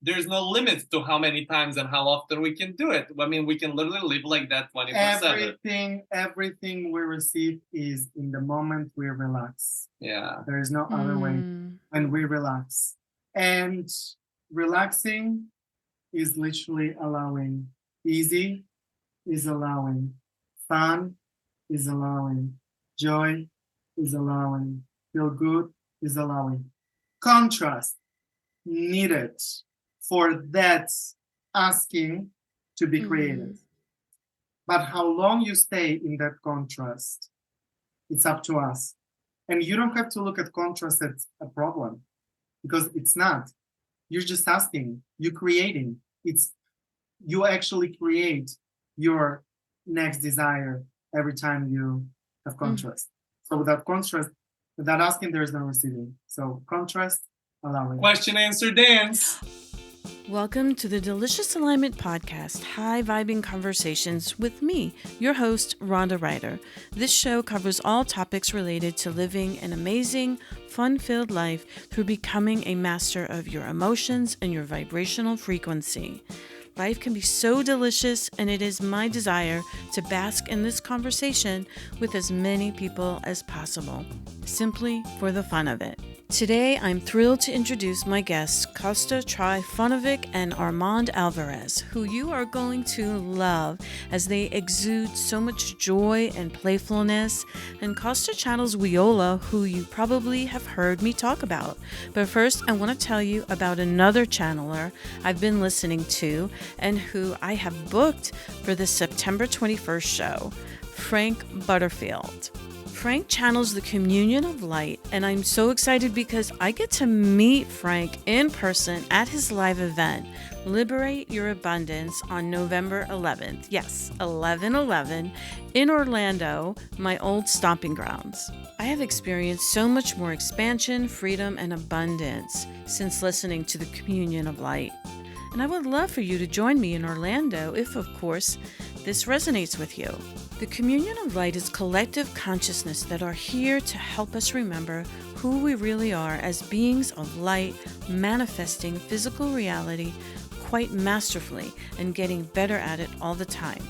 there's no limit to how many times and how often we can do it. I mean, we can literally live like that 24/7. Everything we receive is in the moment we relax. Yeah. There is no other way when we relax. And relaxing is literally allowing easy, is allowing fun, is allowing joy, is allowing feel good, is allowing contrast needed for that asking to be created. But how long you stay in that contrast, it's up to us. And you don't have to look at contrast as a problem because it's not. You're just asking, you're creating. It's you actually create your next desire every time you have contrast. So without contrast, without asking, there is no receiving. So contrast, allowing. Question, answer, dance. Welcome to the Delicious Alignment Podcast, high vibing conversations with me, your host, Rhonda Ryder. This show covers all topics related to living an amazing, fun-filled life through becoming a master of your emotions and your vibrational frequency. Life can be so delicious, and it is my desire to bask in this conversation with as many people as possible, simply for the fun of it. Today, I'm thrilled to introduce my guests, Kosta Trifunovic and Armand Alvarez, who you are going to love as they exude so much joy and playfulness. And Kosta channels WEOLA, who you probably have heard me talk about. But first, I want to tell you about another channeler I've been listening to and who I have booked for the September 21st show, Frank Butterfield. Frank channels the communion of light, and I'm so excited because I get to meet Frank in person at his live event, Liberate Your Abundance, on November 11th. Yes, 11/11 in Orlando, my old stomping grounds. I have experienced so much more expansion, freedom, and abundance since listening to the communion of light. And I would love for you to join me in Orlando if, of course, this resonates with you. The communion of light is collective consciousness that are here to help us remember who we really are as beings of light, manifesting physical reality quite masterfully and getting better at it all the time.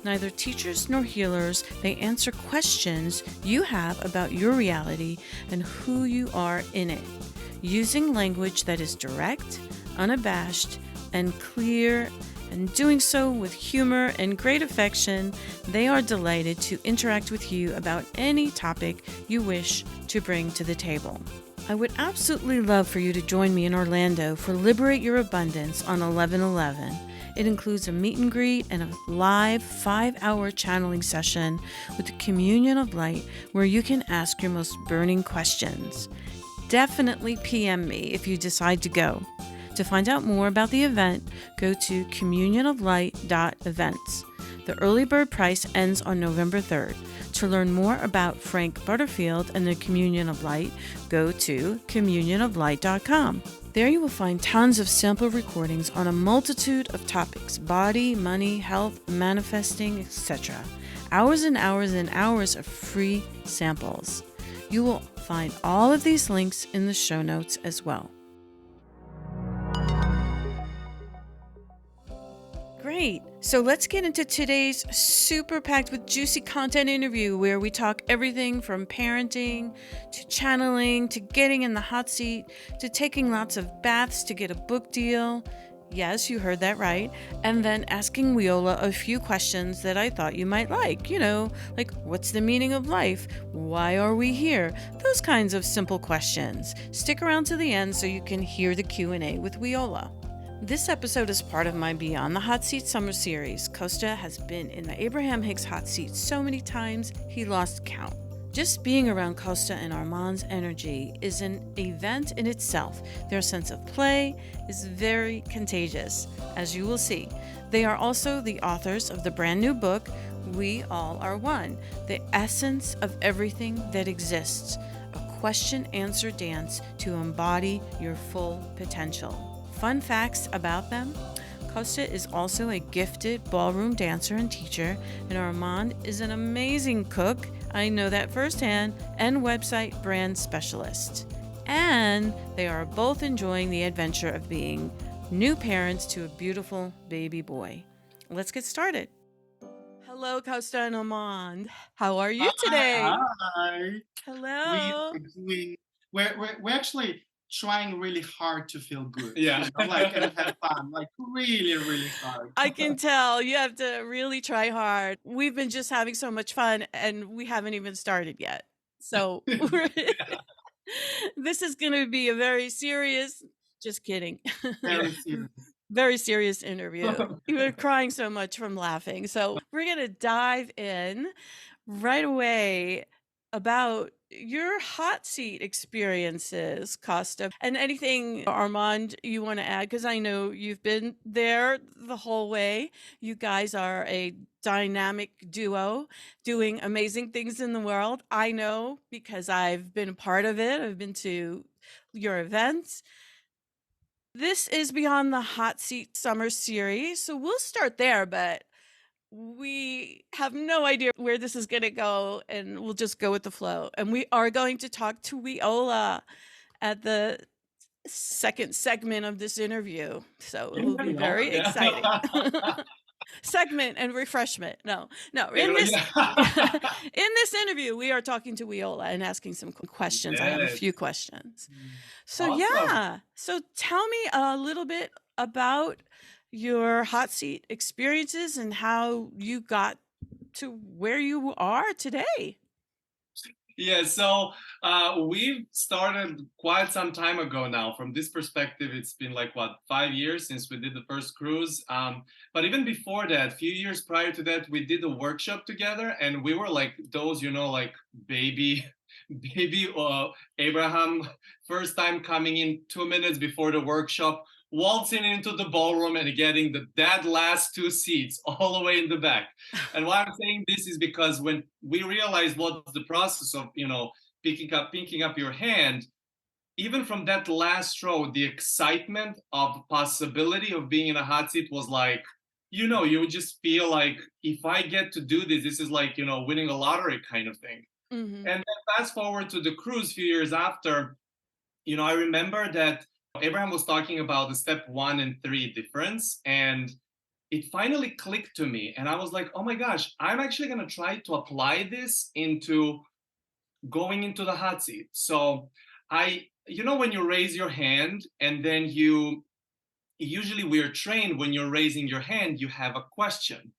Neither teachers nor healers, they answer questions you have about your reality and who you are in it, using language that is direct, unabashed, and clear, and doing so with humor and great affection. They are delighted to interact with you about any topic you wish to bring to the table. I would absolutely love for you to join me in Orlando for Liberate Your Abundance on 11/11. It includes a meet and greet and a live 5-hour channeling session with the Communion of Light where you can ask your most burning questions. Definitely PM me if you decide to go. To find out more about the event, go to communionoflight.events. The early bird price ends on November 3rd. To learn more about Frank Butterfield and the Communion of Light, go to communionoflight.com. There you will find tons of sample recordings on a multitude of topics: body, money, health, manifesting, etc. Hours and hours and hours of free samples. You will find all of these links in the show notes as well. Great. So let's get into today's super packed with juicy content interview where we talk everything from parenting to channeling to getting in the hot seat to taking lots of baths to get a book deal. Yes, you heard that right. And then asking WEOLA a few questions that I thought you might like. Like what's the meaning of life? Why are we here? Those kinds of simple questions. Stick around to the end so you can hear the Q&A with WEOLA. This episode is part of my Beyond the Hot Seat summer series. Kosta has been in the Abraham Hicks hot seat so many times he lost count. Just being around Kosta and Armand's energy is an event in itself. Their sense of play is very contagious, as you will see. They are also the authors of the brand new book, We All Are One, the essence of everything that exists, a question-answer dance to embody your full potential. Fun facts about them: Kosta is also a gifted ballroom dancer and teacher, and Armand is an amazing cook, I know that firsthand, and website brand specialist. And they are both enjoying the adventure of being new parents to a beautiful baby boy. Let's get started. Hello, Kosta and Armand. How are you today? Hi. Hello. We're actually trying really hard to feel good. Yeah. And have fun. Like really, really hard. I can tell you have to really try hard. We've been just having so much fun and we haven't even started yet. So this is going to be a very serious, just kidding. Very serious. Very serious interview. You were crying so much from laughing. So we're going to dive in right away about your hot seat experiences, Kosta, and anything, Armand, you want to add, because I know you've been there the whole way. You guys are a dynamic duo doing amazing things in the world. I know because I've been a part of it. I've been to your events. This is Beyond the Hot Seat Summer Series, so we'll start there, but we have no idea where this is going to go, and we'll just go with the flow. And we are going to talk to WEOLA at the second segment of this interview, so it will be very exciting. Segment and refreshment. No. In this interview, we are talking to WEOLA and asking some questions. Yes. I have a few questions. So awesome. So tell me a little bit about your hot seat experiences and how you got to where you are today. Yeah, so we've started quite some time ago now. From this perspective, it's been like, 5 years since we did the first cruise. But even before that, a few years prior to that, we did a workshop together, and we were like those, like baby Abraham, first time coming in 2 minutes before the workshop, waltzing into the ballroom and getting that last 2 seats all the way in the back. And why I'm saying this is because when we realized what's the process of, picking up your hand, even from that last row, the excitement of possibility of being in a hot seat was like, you would just feel like, if I get to do this, this is like, winning a lottery kind of thing. Mm-hmm. And then fast forward to the cruise a few years after, I remember that Abraham was talking about the step 1 and 3 difference, and it finally clicked to me. And I was like, oh my gosh, I'm actually going to try to apply this into going into the hot seat. So when you raise your hand and then usually we're trained when you're raising your hand, you have a question.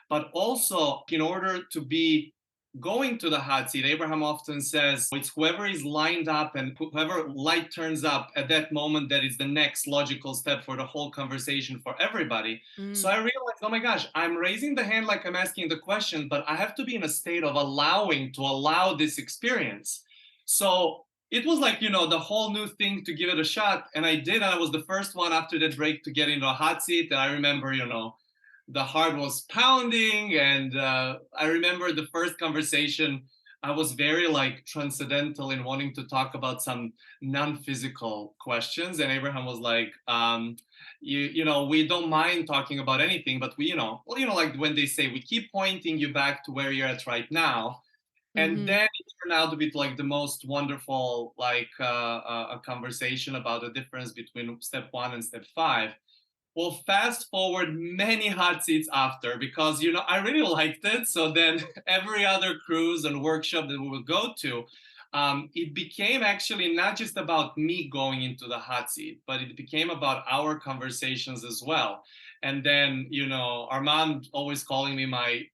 But also, in order to be going to the hot seat, Abraham often says it's whoever is lined up and whoever light turns up at that moment that is the next logical step for the whole conversation for everybody. So I realized, oh my gosh, I'm raising the hand like I'm asking the question, but I have to be in a state of allow this experience. So it was like, the whole new thing to give it a shot. And I did. And I was the first one after that break to get into a hot seat. And I remember, the heart was pounding, and I remember the first conversation, I was very transcendental in wanting to talk about some non-physical questions, and Abraham was like, we don't mind talking about anything, but we, like when they say, we keep pointing you back to where you're at right now. And mm-hmm. Then it turned out to be like the most wonderful, a conversation about the difference between step 1 and step 5. Well, fast forward many hot seats after, because, I really liked it. So then every other cruise and workshop that we would go to, it became actually not just about me going into the hot seat, but it became about our conversations as well. And then, Armand always calling me my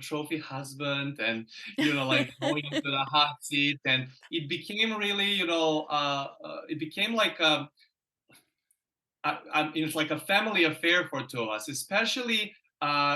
trophy husband, and, going into the hot seat. And it became really, it became like it's like a family affair for two of us, especially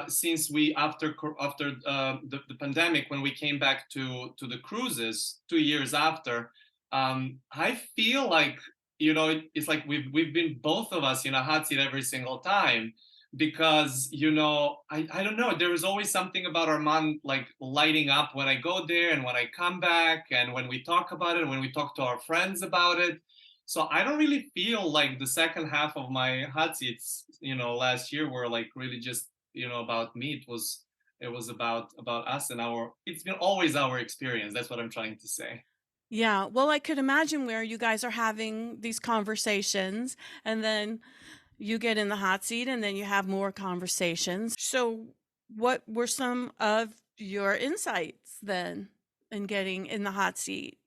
since we after the pandemic, when we came back to the cruises 2 years after. I feel like it's like we've been, both of us, in a hot seat every single time, because I don't know, there is always something about Armand like lighting up when I go there and when I come back and when we talk about it, when we talk to our friends about it. So I don't really feel like the second half of my hot seats, last year were like really just, about me. It was about us and it's been always our experience. That's what I'm trying to say. Yeah. Well, I could imagine where you guys are having these conversations and then, you get in the hot seat and then you have more conversations. So, what were some of your insights then in getting in the hot seat?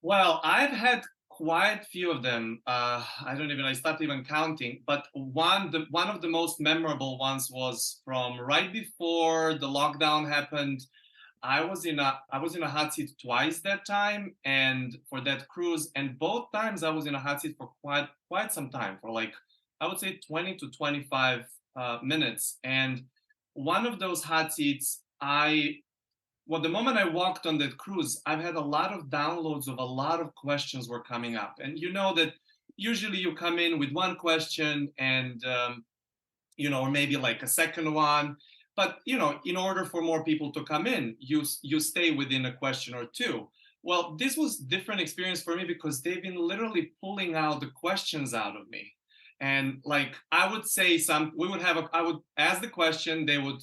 Well, I've had quite few of them. I stopped even counting. But one of the most memorable ones was from right before the lockdown happened. I was in a hot seat twice that time, and for that cruise, and both times I was in a hot seat for quite some time, for like I would say 20 to 25 minutes. And one of those hot seats, the moment I walked on that cruise, I've had a lot of downloads of a lot of questions were coming up, and you know that usually you come in with one question and or maybe like a second one. But in order for more people to come in, you stay within a question or two. Well, this was different experience for me because they've been literally pulling out the questions out of me. And like I would say I would ask the question, they would,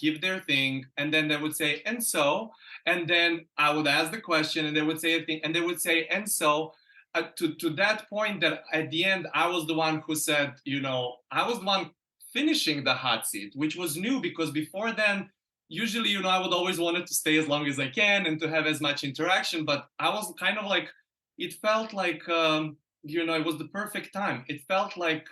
give their thing, and then they would say, and so, and then I would ask the question and they would say a thing, and they would say, and so, to that point that at the end I was the one who said, I was the one finishing the hot seat, which was new because before then, usually, I would always wanted to stay as long as I can and to have as much interaction. But I was kind of like, it felt like, it was the perfect time. It felt like,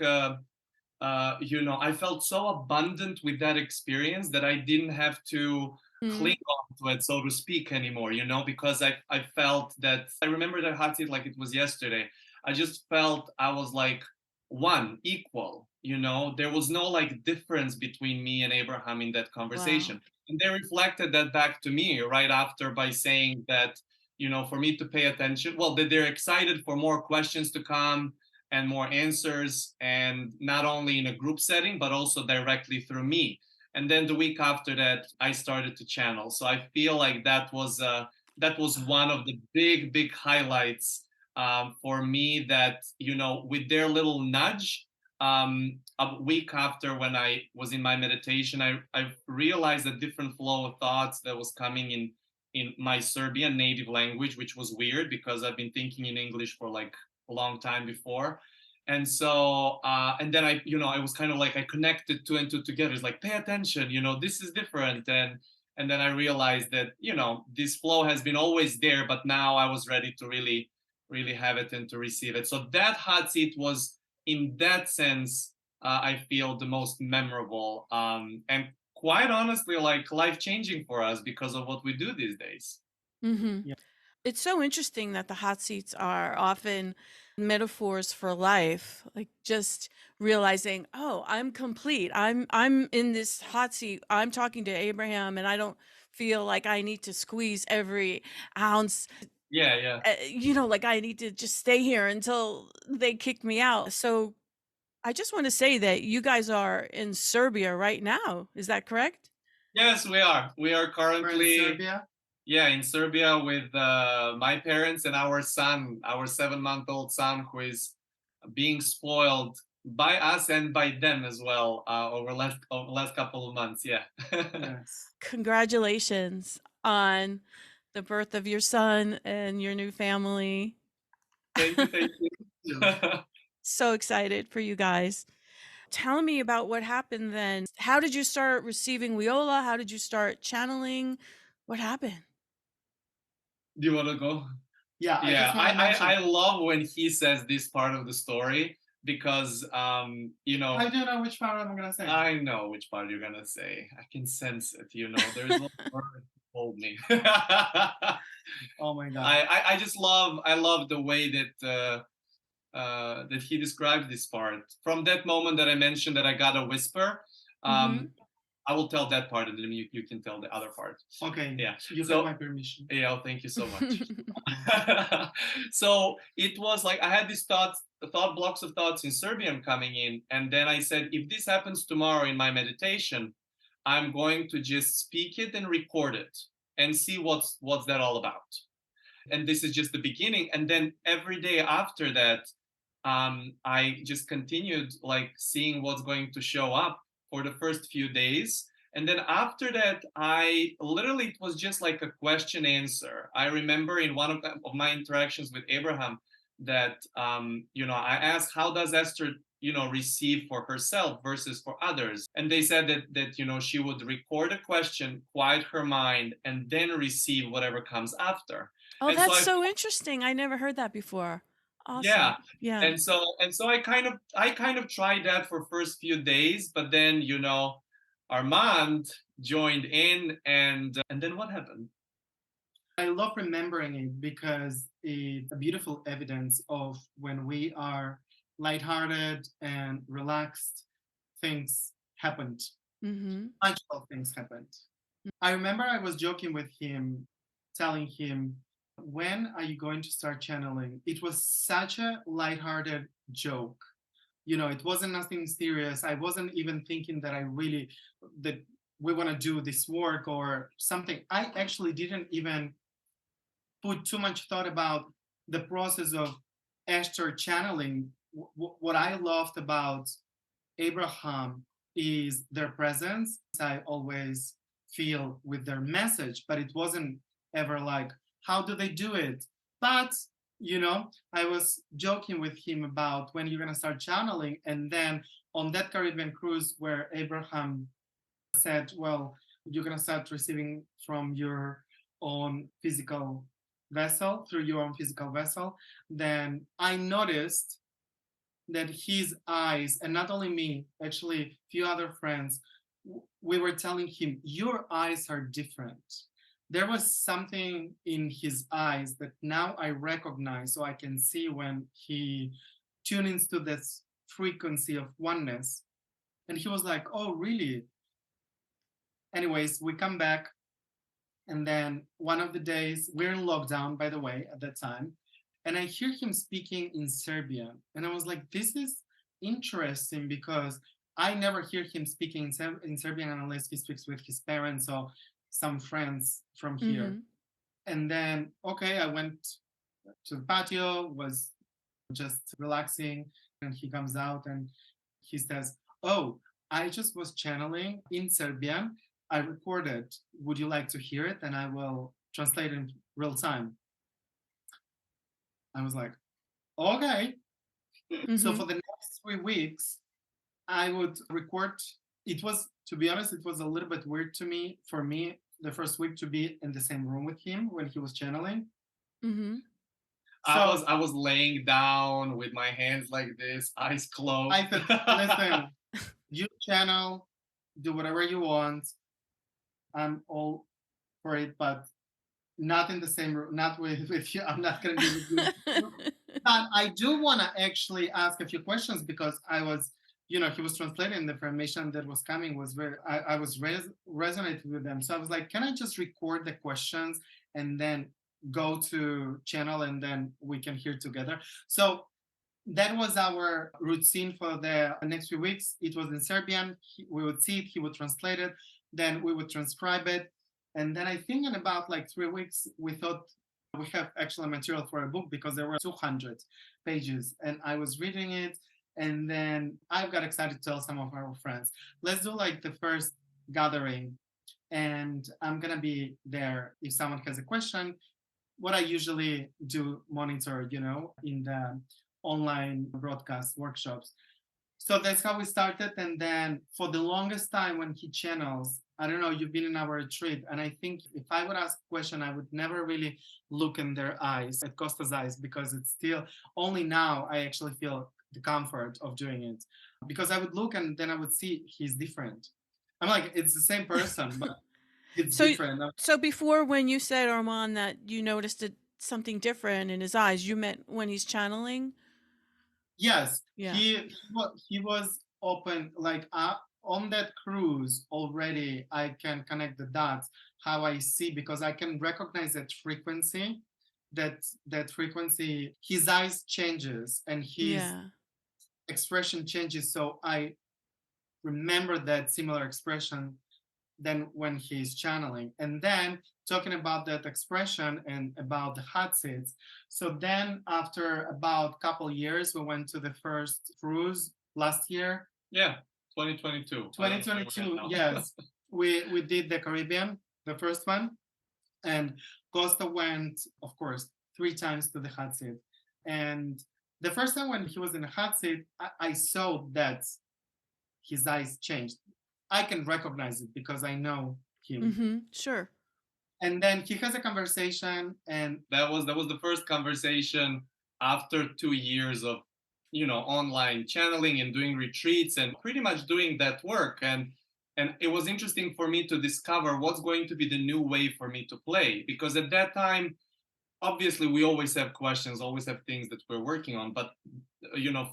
I felt so abundant with that experience that I didn't have to Mm, cling on to it, so to speak, anymore, because I felt that I remember that hot seat like it was yesterday. I just felt I was like one equal, there was no like difference between me and Abraham in that wow. conversation. And they reflected that back to me right after by saying that, for me to pay attention, well, that they're excited for more questions to come and more answers, and not only in a group setting but also directly through me. And then the week after that I started to channel, so I feel like that was one of the big highlights for me, that with their little nudge, a week after when I was in my meditation, I realized a different flow of thoughts that was coming in my Serbian native language, which was weird because I've been thinking in English for like a long time before. And so, and then I was kind of like, I connected two and two together. It's like, pay attention, this is different. And then I realized that, this flow has been always there, but now I was ready to really have it and to receive it. So that hot seat was, in that sense, I feel the most memorable, and quite honestly, like life changing for us because of what we do these days. Hmm. Yeah. It's so interesting that the hot seats are often metaphors for life, like just realizing, oh, I'm complete. I'm in this hot seat. I'm talking to Abraham and I don't feel like I need to squeeze every ounce. Yeah, yeah. Like I need to just stay here until they kick me out. So I just want to say that you guys are in Serbia right now. Is that correct? Yes, we are. We are We're in currently, Serbia. yeah, in Serbia with my parents and our son, our 7-month-old son, who is being spoiled by us and by them as well, over last couple of months. Yeah. Yes. Congratulations on the birth of your son and your new family. Thank you, thank you. You. So excited for you guys. Tell me about what happened then. How did you start receiving WEOLA? How did you start channeling? What happened? Do you want to go? Yeah, I Yeah, just want to I mention. love when he says this part of the story because, I don't know which part I'm gonna say. I know which part you're gonna say. I can sense it. There's no word to hold me. Oh my god. I just love the way that he described this part. From that moment that I mentioned that I got a whisper, Mm-hmm. I will tell that part, and then you can tell the other part. Okay. Yeah. You have So my permission. yeah, thank you so much. So it was like I had these blocks of thoughts in Serbian coming in, and then I said, if this happens tomorrow in my meditation, I'm going to just speak it and record it and see what's that all about. And this is just the beginning. And then every day after that, I just continued like seeing what's going to show up for the first few days. And then after that, it was just like a question answer. I remember in one of my interactions with Abraham that, I asked, how does Esther receive for herself versus for others. And they said that she would record a question, quiet her mind, and then receive whatever comes after. Oh, And so that's I so interesting. I never heard that before. Awesome. yeah. Yeah. And so I kind of tried that for first few days, but then Armand joined in, and then what happened? I love remembering it because it's a beautiful evidence of when we are lighthearted and relaxed, things happened. Mm-hmm. Magical things happened. I remember I was joking with him, telling him, when are you going to start channeling? It was such a lighthearted joke. It wasn't nothing serious. I wasn't even thinking that we want to do this work or something. I actually didn't even put too much thought about the process of Esther channeling. What I loved about Abraham is their presence. I always feel with their message, but it wasn't ever like, how do they do it? But, I was joking with him about when you're going to start channeling. And then on that Caribbean cruise where Abraham said, well, you're going to start receiving from your own physical vessel, through your own physical vessel, then I noticed that his eyes, and not only me, actually a few other friends, we were telling him, your eyes are different. There was something in his eyes that now I recognize, so I can see when he tunes into this frequency of oneness. And he was like, oh, really? Anyways, we come back. And then one of the days, we're in lockdown, by the way, at that time. And I hear him speaking in Serbian. And I was like, this is interesting because I never hear him speaking in Serbian unless he speaks with his parents or some friends from here. Mm-hmm. And then, okay, I went to the patio, was just relaxing. And he comes out and he says, oh, I just was channeling in Serbian. I recorded. Would you like to hear it? And I will translate in real time. I was like, okay. Mm-hmm. So for the next 3 weeks, I would record. It was, to be honest, it was a little bit weird for me, the first week to be in the same room with him when he was channeling. Mm-hmm. So I was laying down with my hands like this, eyes closed. I said, listen, you channel, do whatever you want. I'm all for it, but not in the same room, not with you. I'm not going to be with you. But I do want to actually ask a few questions because I was, he was translating the information that was coming was very, I was resonating with them. So I was like, can I just record the questions and then go to channel and then we can hear together? So that was our routine for the next few weeks. It was in Serbian. We would see it, he would translate it, then we would transcribe it. And then I think in about like 3 weeks, we thought we have actual material for a book because there were 200 pages and I was reading it. And then I got excited to tell some of our friends, let's do like the first gathering. And I'm going to be there if someone has a question. What I usually do monitor, in the online broadcast workshops. So that's how we started. And then for the longest time when he channels, I don't know, you've been in our retreat. And I think if I would ask a question, I would never really look in their eyes, at Kosta's eyes, because it's still only now I actually feel the comfort of doing it. Because I would look and then I would see he's different. I'm like, it's the same person, but it's different. So before, when you said, Armand, that you noticed something different in his eyes, you meant when he's channeling? Yes, Yeah. he was open, like on that cruise already. I can connect the dots how I see because I can recognize that frequency. That frequency, his eyes changes and his expression changes. So I remember that similar expression than when he's channeling. And then talking about that expression and about the hot seats. So then after about a couple years, we went to the first cruise last year. Yeah, 2022. 2022, yes. We did the Caribbean, the first one. And Costa went, of course, 3 times to the hot seat. And The first time when he was in a hot seat, I saw that his eyes changed. I can recognize it because I know him. Mm-hmm. Sure. And then he has a conversation, and that was the first conversation after 2 years of online channeling and doing retreats and pretty much doing that work. And it was interesting for me to discover what's going to be the new way for me to play, because at that time, obviously we always have questions, always have things that we're working on, but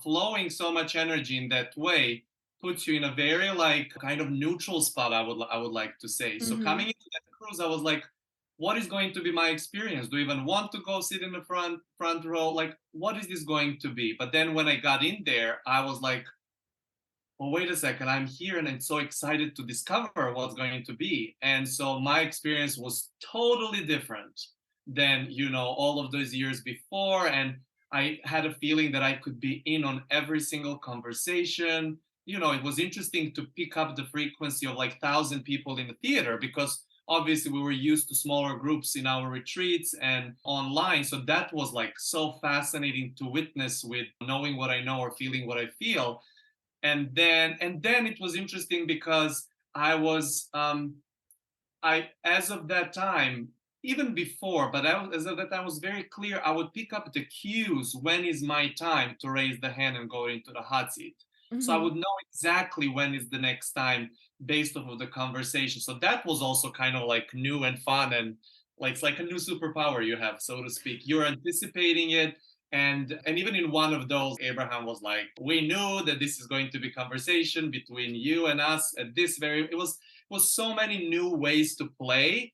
flowing so much energy in that way puts you in a very like kind of neutral spot, I would like to say. So Mm-hmm. coming into that cruise, I was like, what is going to be my experience? Do I even want to go sit in the front row? Like, what is this going to be? But then when I got in there, I was like, well, wait a second, I'm here and I'm so excited to discover what's going to be. And so my experience was totally different than, all of those years before. And I had a feeling that I could be in on every single conversation. It was interesting to pick up the frequency of like 1,000 people in the theater, because obviously we were used to smaller groups in our retreats and online. So that was like so fascinating to witness, with knowing what I know or feeling what I feel. And then it was interesting because I was I as of that time, even before, but as of that time was very clear. I would pick up the cues, when is my time to raise the hand and go into the hot seat. So I Mm-hmm. would know exactly when is the next time based off of the conversation. So that was also kind of like new and fun, and like it's like a new superpower you have, so to speak. You're anticipating it. And even in one of those, Abraham was like, we knew that this is going to be conversation between you and us at this very, it was so many new ways to play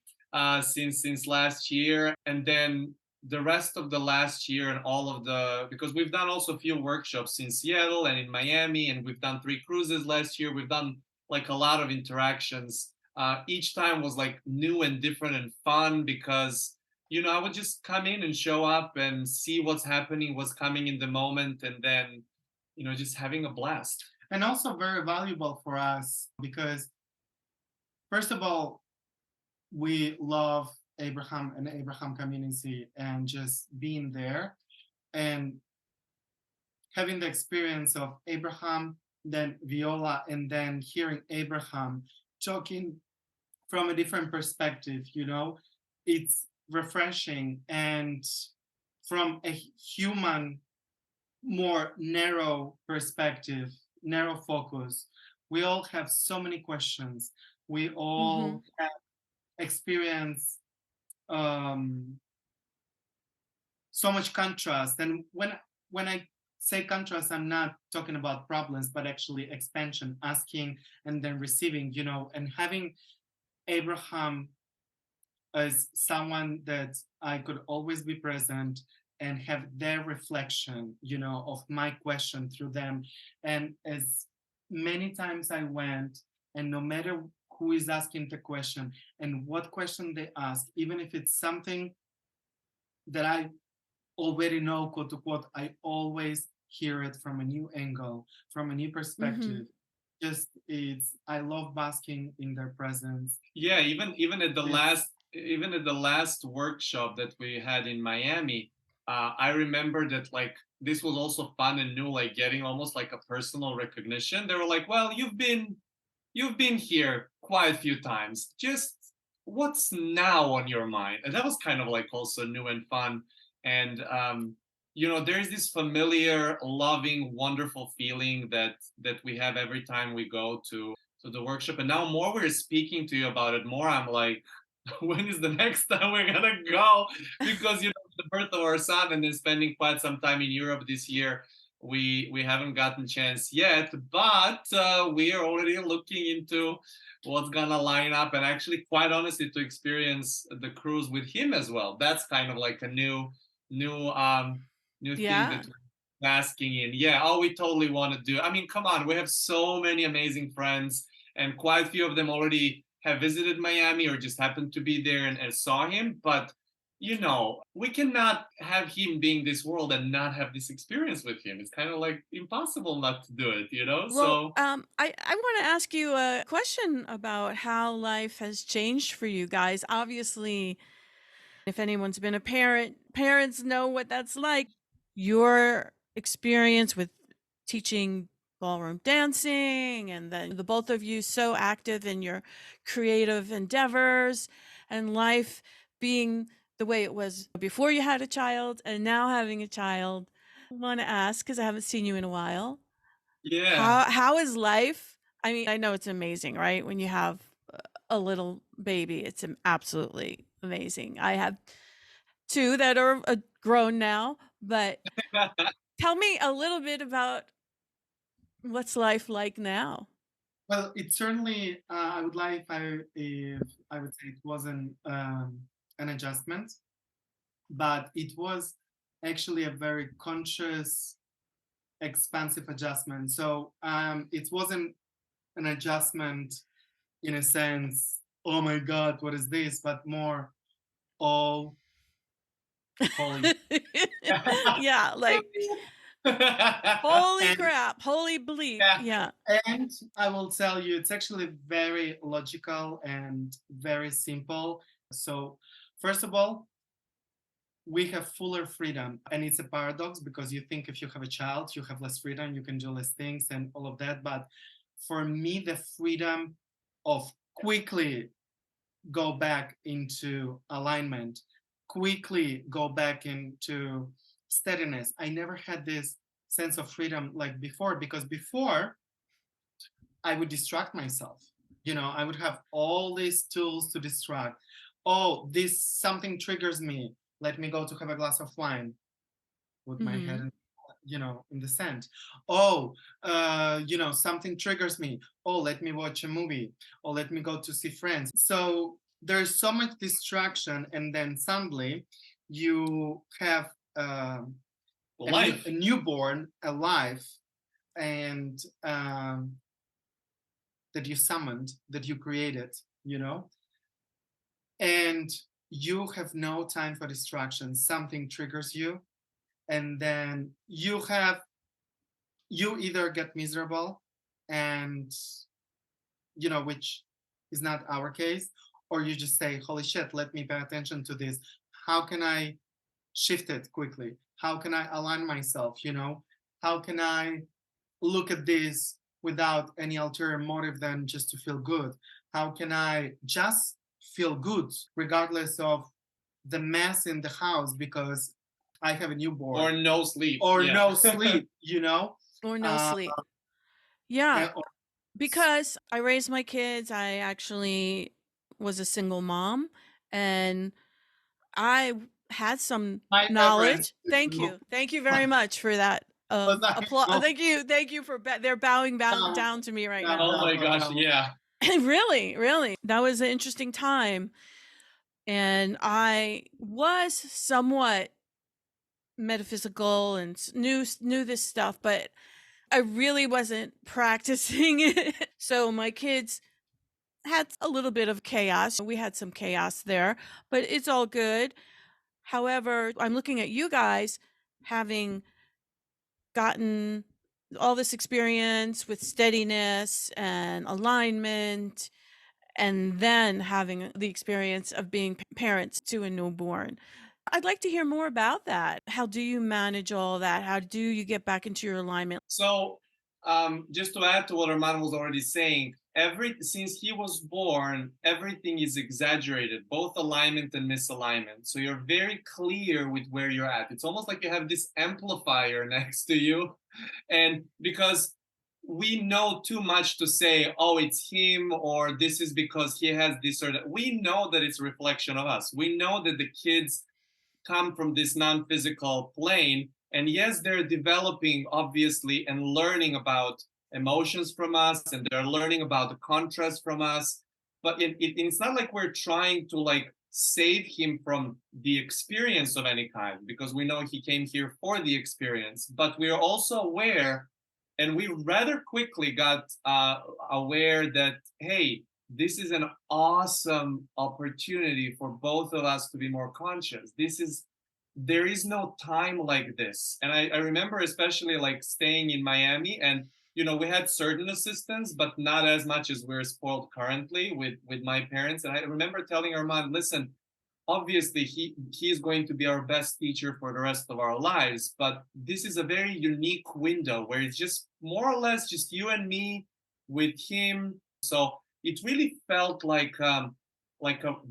since last year. And then the rest of the last year and all of the, because we've done also a few workshops in Seattle and in Miami, and we've done 3 cruises last year. We've done like a lot of interactions. Each time was like new and different and fun, because I would just come in and show up and see what's happening, what's coming in the moment, and then just having a blast. and also very valuable for us because, first of all, we love Abraham and Abraham community, and just being there and having the experience of Abraham, then WEOLA, and then hearing Abraham talking from a different perspective, it's refreshing. And from a human, more narrow perspective, narrow focus, we all have so many questions. We Mm-hmm. all have experience so much contrast. And when I say contrast, I'm not talking about problems, but actually expansion, asking and then receiving, and having Abraham as someone that I could always be present and have their reflection, of my question through them. And as many times I went, and no matter who is asking the question and what question they ask, even if it's something that I already know, quote unquote, I always hear it from a new angle, from a new Mm-hmm. perspective. Just I love basking in their presence. Yeah, even at the It's last workshop that we had in Miami, I remember that like this was also fun and new, like getting almost like a personal recognition. They were like, well, you've been here quite a few times. Just what's now on your mind? And that was kind of like also new and fun. And there's this familiar, loving, wonderful feeling that we have every time we go to the workshop. And now more we're speaking to you about it, more I'm like, when is the next time we're gonna go? Because the birth of our son and then spending quite some time in Europe this year, we haven't gotten chance yet, but we are already looking into what's gonna line up, and actually, quite honestly, to experience the cruise with him as well. That's kind of like a new thing Yeah. that we're asking in. Yeah, oh, we totally want to do. I mean, come on, we have so many amazing friends, and quite a few of them already have visited Miami or just happened to be there and saw him. But we cannot have him being this world and not have this experience with him. It's kind of like impossible not to do it. Well, So I want to ask you a question about how life has changed for you guys. Obviously, if anyone's been a parent, parents know what that's like. Your experience with teaching ballroom dancing, and then the both of you so active in your creative endeavors and life being the way it was before you had a child and now having a child. I want to ask, because I haven't seen you in a while, Yeah. how is life? I mean, I know it's amazing, right? When you have a little baby, it's absolutely amazing. I have two that are grown now, but tell me a little bit about what's life like now? Well, it certainly, I would like if I would say it wasn't an adjustment, but it was actually a very conscious, expansive adjustment. So it wasn't an adjustment in a sense, oh my God, what is this? But more, oh, holy. Yeah, like, holy and crap, holy bleep. yeah, Yeah. and I will tell you, it's actually very logical and very simple. So, first of all, we have fuller freedom, and it's a paradox because you think if you have a child, you have less freedom, you can do less things and all of that. But for me, the freedom of quickly go back into alignment, quickly go back into steadiness. I never had this sense of freedom like before, because before I would distract myself. I would have all these tools to distract. Oh, this something triggers me. Let me go to have a glass of wine, put my head Mhm. in the sand. Oh, something triggers me. Oh, let me watch a movie. Or let me go to see friends. So there's so much distraction, and then suddenly you have Life. a newborn alive, and that you summoned, that you created, and you have no time for distraction. Something triggers you, and then you either get miserable, and which is not our case, or you just say, holy shit, let me pay attention to this. How can I shift it quickly? How can I align myself? How can I look at this without any ulterior motive than just to feel good? How can I just feel good regardless of the mess in the house because I have a newborn Or no sleep. or Yeah. no sleep, Or no uh, sleep. Yeah, or because I raised my kids. I actually was a single mom, and I had some my reverence. knowledge. Thank you. Thank you very much for that. Was that Applause. no, Thank you. Thank you for they're bowing no, down to me right no, now. Oh no, my no, gosh. no. Yeah. Really, really. That was an interesting time. And I was somewhat metaphysical and knew this stuff, but I really wasn't practicing it. So my kids had a little bit of chaos. We had some chaos there, but it's all good. However, I'm looking at you guys having gotten all this experience with steadiness and alignment, and then having the experience of being parents to a newborn. I'd like to hear more about that. How do you manage all that? How do you get back into your alignment? So, just to add to what Armand was already saying, since he was born, everything is exaggerated, both alignment and misalignment. So you're very clear with where you're at. It's almost like you have this amplifier next to you, and because we know too much to say, oh, it's him, or this is because he has this or that. We know that it's a reflection of us. We know that the kids come from this non-physical plane, and yes, they're developing obviously and learning about emotions from us, and they're learning about the contrast from us, but it's not like we're trying to like save him from the experience of any kind, because we know he came here for the experience, but we're also aware, and we rather quickly got aware that, hey, this is an awesome opportunity for both of us to be more conscious. There is no time like this. And I remember especially like staying in Miami, and we had certain assistance, but not as much as we're spoiled currently with my parents. And I remember telling Armand, listen, obviously he is going to be our best teacher for the rest of our lives, but this is a very unique window where it's just more or less just you and me with him. So it really felt like a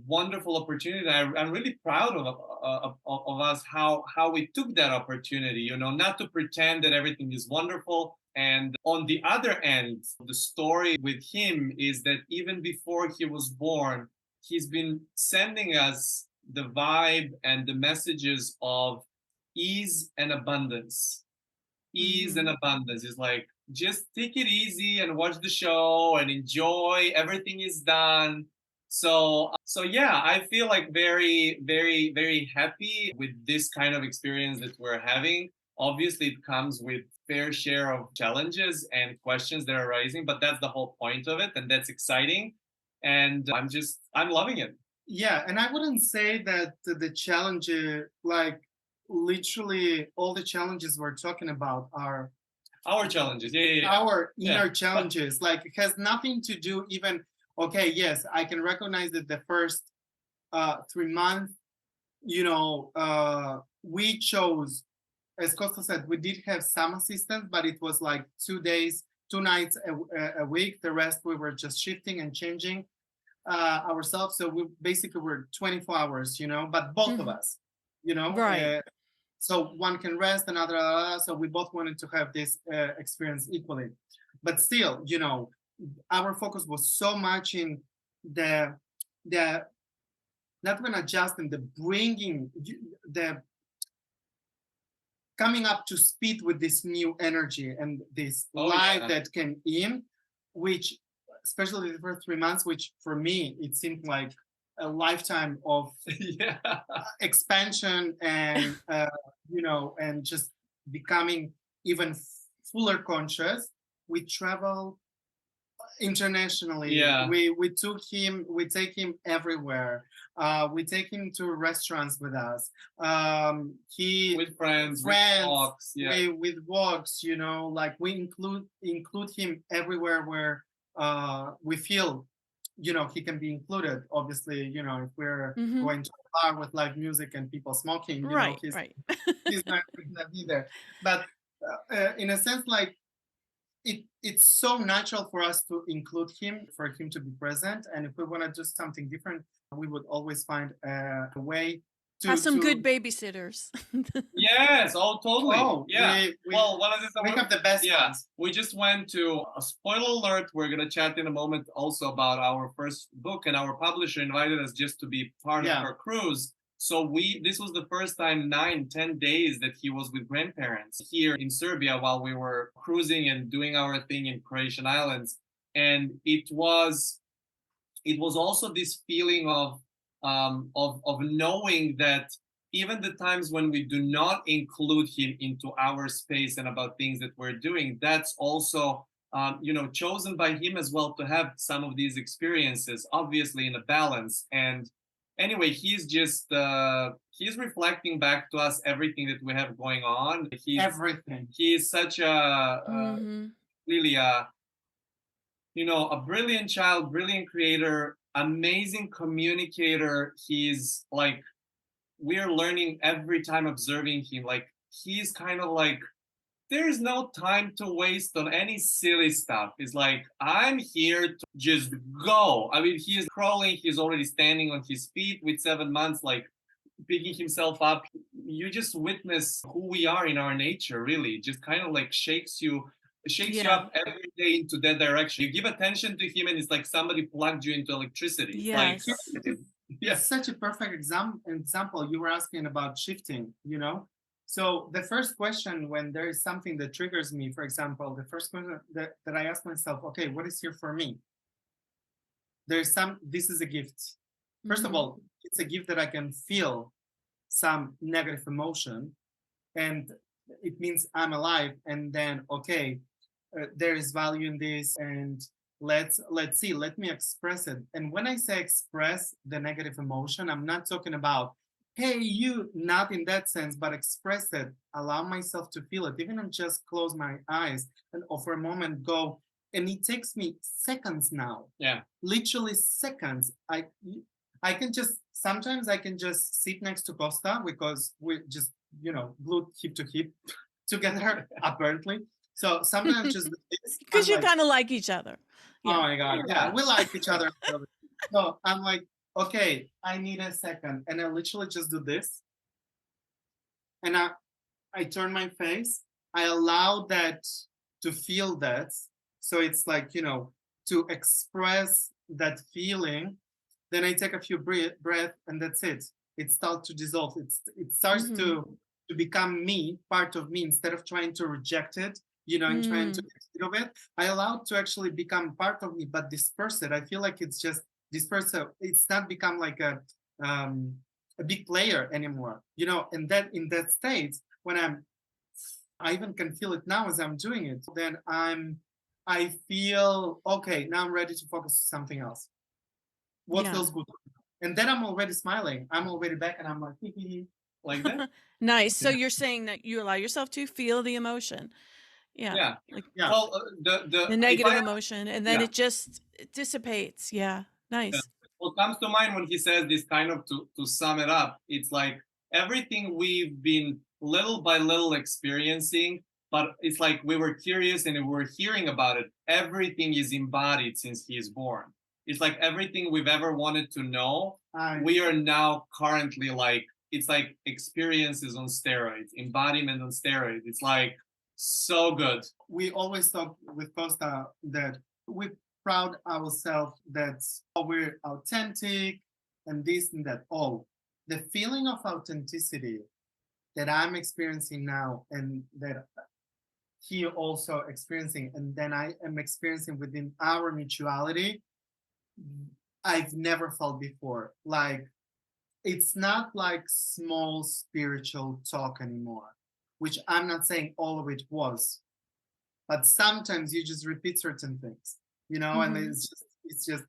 wonderful opportunity. I'm really proud of us how we took that opportunity, not to pretend that everything is wonderful. And on the other end, the story with him is that even before he was born, he's been sending us the vibe and the messages of ease and abundance. Ease and abundance is like, just take it easy and watch the show and enjoy. Everything is done. So yeah, I feel like very, very, very happy with this kind of experience that we're having. Obviously, it comes with fair share of challenges and questions that are rising, but that's the whole point of it, and that's exciting. And I'm loving it. Yeah, and I wouldn't say that the challenge, like literally all the challenges we're talking about are our challenges. Yeah. our inner Yeah. challenges. Like it has nothing to do even, okay, yes, I can recognize that the first 3 months, we chose, as Costa said, we did have some assistance, but it was like 2 days, 2 nights a week. The rest we were just shifting and changing ourselves. So we basically were 24 hours, but both of us, Right. so one can rest, another, so we both wanted to have this experience equally. But still, our focus was so much in the not even adjusting, the bringing, the coming up to speed with this new energy and this life that came in, which especially the first 3 months, which for me it seemed like a lifetime of expansion and and just becoming even fuller conscious. We travel internationally. We take him everywhere. We take him to restaurants with us. He with friends, with walks, with walks. Like we include him everywhere where we feel he can be included. Obviously, if we're going to a bar with live music and people smoking, he's not going to be there. But in a sense, like it's so natural for us to include him, for him to be present. And if we want to do something different, we would always find a way to have some good babysitters. Yes, totally. Yeah. We have the best ones. We just went to a spoiler alert. We're gonna chat in a moment also about our first book, and our publisher invited us just to be part of her cruise. So this was the first time 9-10 days that he was with grandparents here in Serbia while we were cruising and doing our thing in Croatian islands. And it was also this feeling of knowing that even the times when we do not include him into our space and about things that we're doing, that's also chosen by him as well to have some of these experiences, obviously in a balance. And anyway, he's just he's reflecting back to us everything that we have going on. Everything. He is such a really a brilliant child, brilliant creator, amazing communicator. He's like, we're learning every time observing him. Like he's kind of like, there's no time to waste on any silly stuff. It's like, I'm here to just go. I mean, he is crawling. He's already standing on his feet with 7 months, like picking himself up. You just witness who we are in our nature, really. It just kind of like shakes you up every day into that direction. You give attention to him and it's like somebody plugged you into electricity. Yes. It's such a perfect example. You were asking about shifting, So the first question when there is something that triggers me, for example, the first question that I ask myself, okay, what is here for me? This is a gift. First of all, it's a gift that I can feel some negative emotion and it means I'm alive. And then, okay, there is value in this and let's see, let me express it. And when I say express the negative emotion, I'm not talking about, hey, you, not in that sense, but express it, allow myself to feel it, even if just close my eyes and for a moment go. And it takes me seconds now. Yeah. Literally seconds. sometimes I can just sit next to Costa because we just, glued hip to hip together, apparently. So sometimes just this, Because I'm you like, kind of like each other. oh Yeah. my God, yeah, we like each other. So I'm like, okay, I need a second. And I literally just do this. And I turn my face. I allow that to feel that. So it's like, to express that feeling. Then I take a few breath and that's it. It starts to dissolve. It starts to become me, part of me, instead of trying to reject it, and trying to get rid of it. I allow it to actually become part of me, but disperse it. I feel like it's just disperse it. It's not become like a big player anymore, and then in that state, when I even can feel it now as I'm doing it, then I feel, okay, now I'm ready to focus on something else. What feels good? And then I'm already smiling. I'm already back and I'm like, hee, hee, hee, like that. Nice. So you're saying that you allow yourself to feel the emotion. Yeah. Yeah. Like Well, the negative emotion, and then it dissipates. Yeah. Nice. What comes to mind when he says this, kind of to sum it up, it's like everything we've been little by little experiencing, but it's like we were curious and we were hearing about it. Everything is embodied since he is born. It's like everything we've ever wanted to know, we are now currently like, it's like experiences on steroids, embodiment on steroids. It's like so good. We always talk with Kosta that we proud ourselves that we're authentic and this and that. Oh, the feeling of authenticity that I'm experiencing now and that he also experiencing, and then I am experiencing within our mutuality, I've never felt before. Like, it's not like small spiritual talk anymore, which I'm not saying all of it was, but sometimes you just repeat certain things, and it's just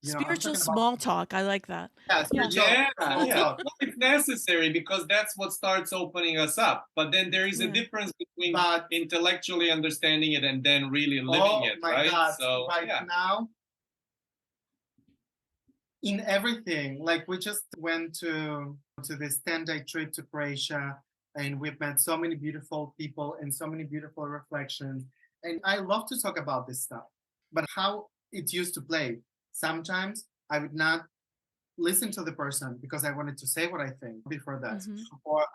spiritual small talk. I like that. Yeah, small talk. Well, it's necessary because that's what starts opening us up. But then there is a difference between intellectually understanding it and then really living it, right? God. So now, in everything, like we just went to this 10-day trip to Croatia, and we've met so many beautiful people and so many beautiful reflections. And I love to talk about this stuff, but how it used to play. Sometimes I would not listen to the person because I wanted to say what I think before that. Or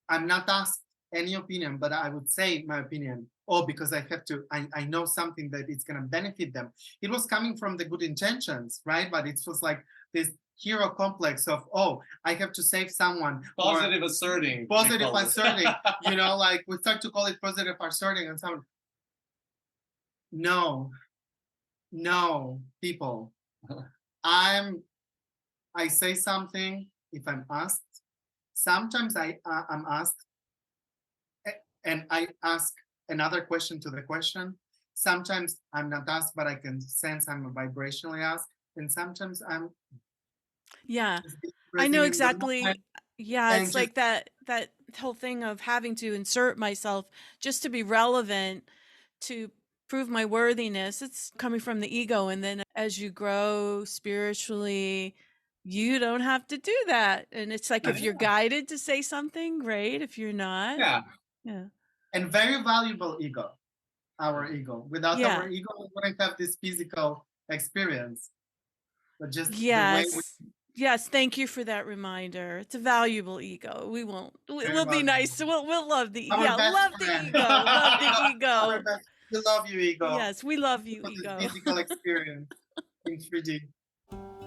I'm not asked any opinion, but I would say my opinion. Oh, because I have to, I know something that it's going to benefit them. It was coming from the good intentions, right? But it was like this hero complex of, oh, I have to save someone. Positive asserting. Positive asserting. Like we start to call it positive asserting and someone. No, people. I say something if I'm asked. Sometimes I'm asked, and I ask another question to the question. Sometimes I'm not asked, but I can sense I'm vibrationally asked, and sometimes I'm. Yeah, I know exactly. Yeah, it's like that whole thing of having to insert myself just to be relevant, to prove my worthiness. It's coming from the ego, and then as you grow spiritually, you don't have to do that. And it's like if you're guided to say something, great. If you're not, yeah. And very valuable ego, our ego. Without our ego, we wouldn't have this physical experience. But just the way Yes, thank you for that reminder. It's a valuable ego. We'll be nice. We'll love the ego. Love the ego. Love the ego. We love you, ego. Yes, we love you, ego. Physical experience in 3D.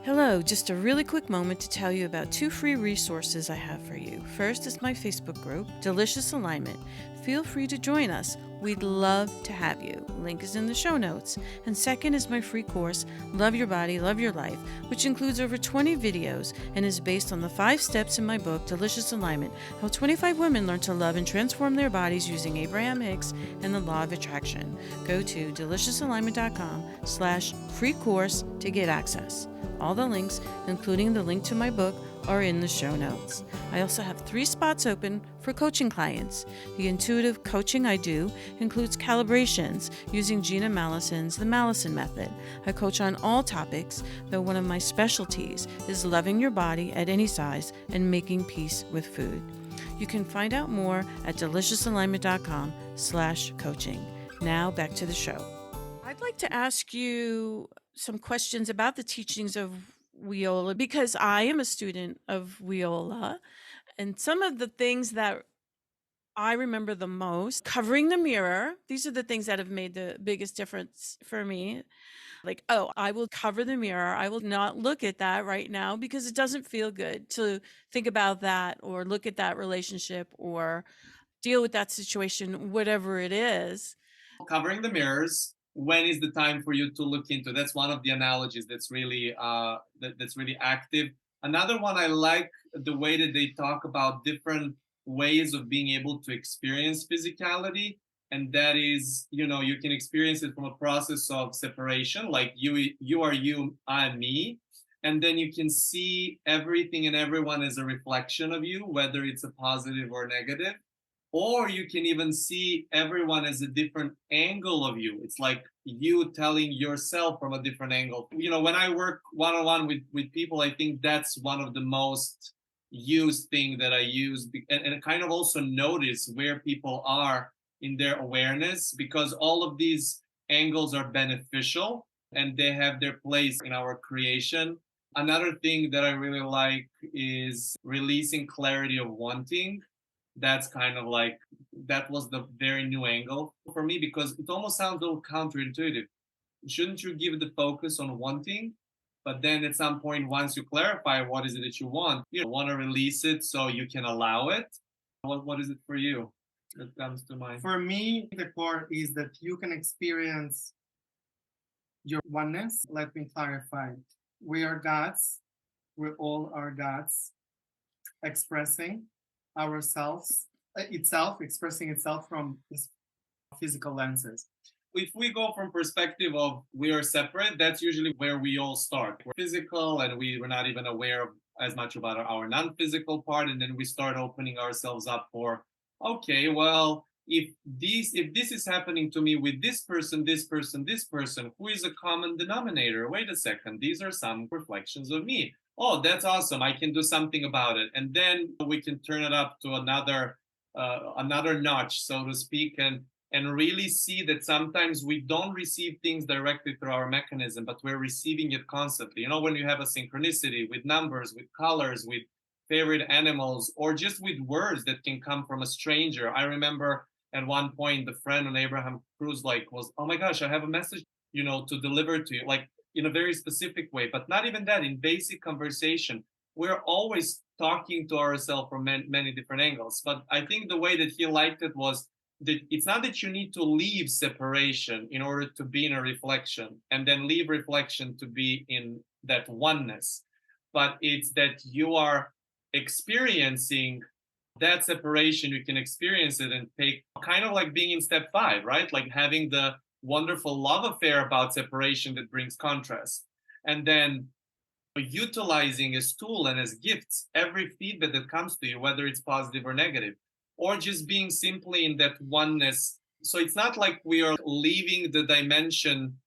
Hello, just a really quick moment to tell you about 2 free resources I have for you. First is my Facebook group, Delicious Alignment. Feel free to join us. We'd love to have you. Link is in the show notes. And second is my free course, Love Your Body, Love Your Life, which includes over 20 videos and is based on the 5 steps in my book, Delicious Alignment, how 25 women learn to love and transform their bodies using Abraham Hicks and the law of attraction. Go to deliciousalignment.com/free course to get access. All the links, including the link to my book, are in the show notes. I also have 3 spots open for coaching clients. The intuitive coaching I do includes calibrations using Gina Mallison's The Mallison Method. I coach on all topics, though one of my specialties is loving your body at any size and making peace with food. You can find out more at deliciousalignment.com/coaching. Now back to the show. I'd like to ask you some questions about the teachings of WEOLA because I am a student of WEOLA, and some of the things that I remember the most, covering the mirror. These are the things that have made the biggest difference for me. Like, oh, I will cover the mirror. I will not look at that right now because it doesn't feel good to think about that or look at that relationship or deal with that situation, whatever it is. Covering the mirrors. When is the time for you to look into? That's one of the analogies that's really that's really active. Another one, I like the way that they talk about different ways of being able to experience physicality, and that is, you can experience it from a process of separation, like you are you, I'm me, and then you can see everything and everyone as a reflection of you, whether it's a positive or negative. Or you can even see everyone as a different angle of you. It's like you telling yourself from a different angle. When I work one-on-one with people, I think that's one of the most used thing that I use, and kind of also notice where people are in their awareness, because all of these angles are beneficial and they have their place in our creation. Another thing that I really like is releasing clarity of wanting. That's kind of like, that was the very new angle for me, because it almost sounds a little counterintuitive. Shouldn't you give the focus on wanting? But then at some point, once you clarify what is it that you want to release it so you can allow it. What is it for you that comes to mind? For me, the core is that you can experience your oneness. Let me clarify. We are gods. We all are gods expressing ourselves expressing itself from this physical lenses. If we go from perspective of we are separate, that's usually where we all start. We're physical and we're not even aware of as much about our non-physical part, and then we start opening ourselves up for, okay, well, if this is happening to me with this person, who is a common denominator? Wait a second, these are some reflections of me. Oh, that's awesome. I can do something about it. And then we can turn it up to another notch, so to speak, and really see that sometimes we don't receive things directly through our mechanism, but we're receiving it constantly. When you have a synchronicity with numbers, with colors, with favorite animals, or just with words that can come from a stranger. I remember at one point, the friend on Abraham Cruise was, oh my gosh, I have a message, to deliver to you. Like, in a very specific way, but not even that. In basic conversation, we're always talking to ourselves from many different angles. But I think the way that he liked it was that it's not that you need to leave separation in order to be in a reflection and then leave reflection to be in that oneness, but it's that you are experiencing that separation. You can experience it and take, kind of like being in step 5, right? Like having the wonderful love affair about separation that brings contrast, and then utilizing as tool and as gifts every feedback that comes to you, whether it's positive or negative, or just being simply in that oneness. So it's not like we are leaving the dimension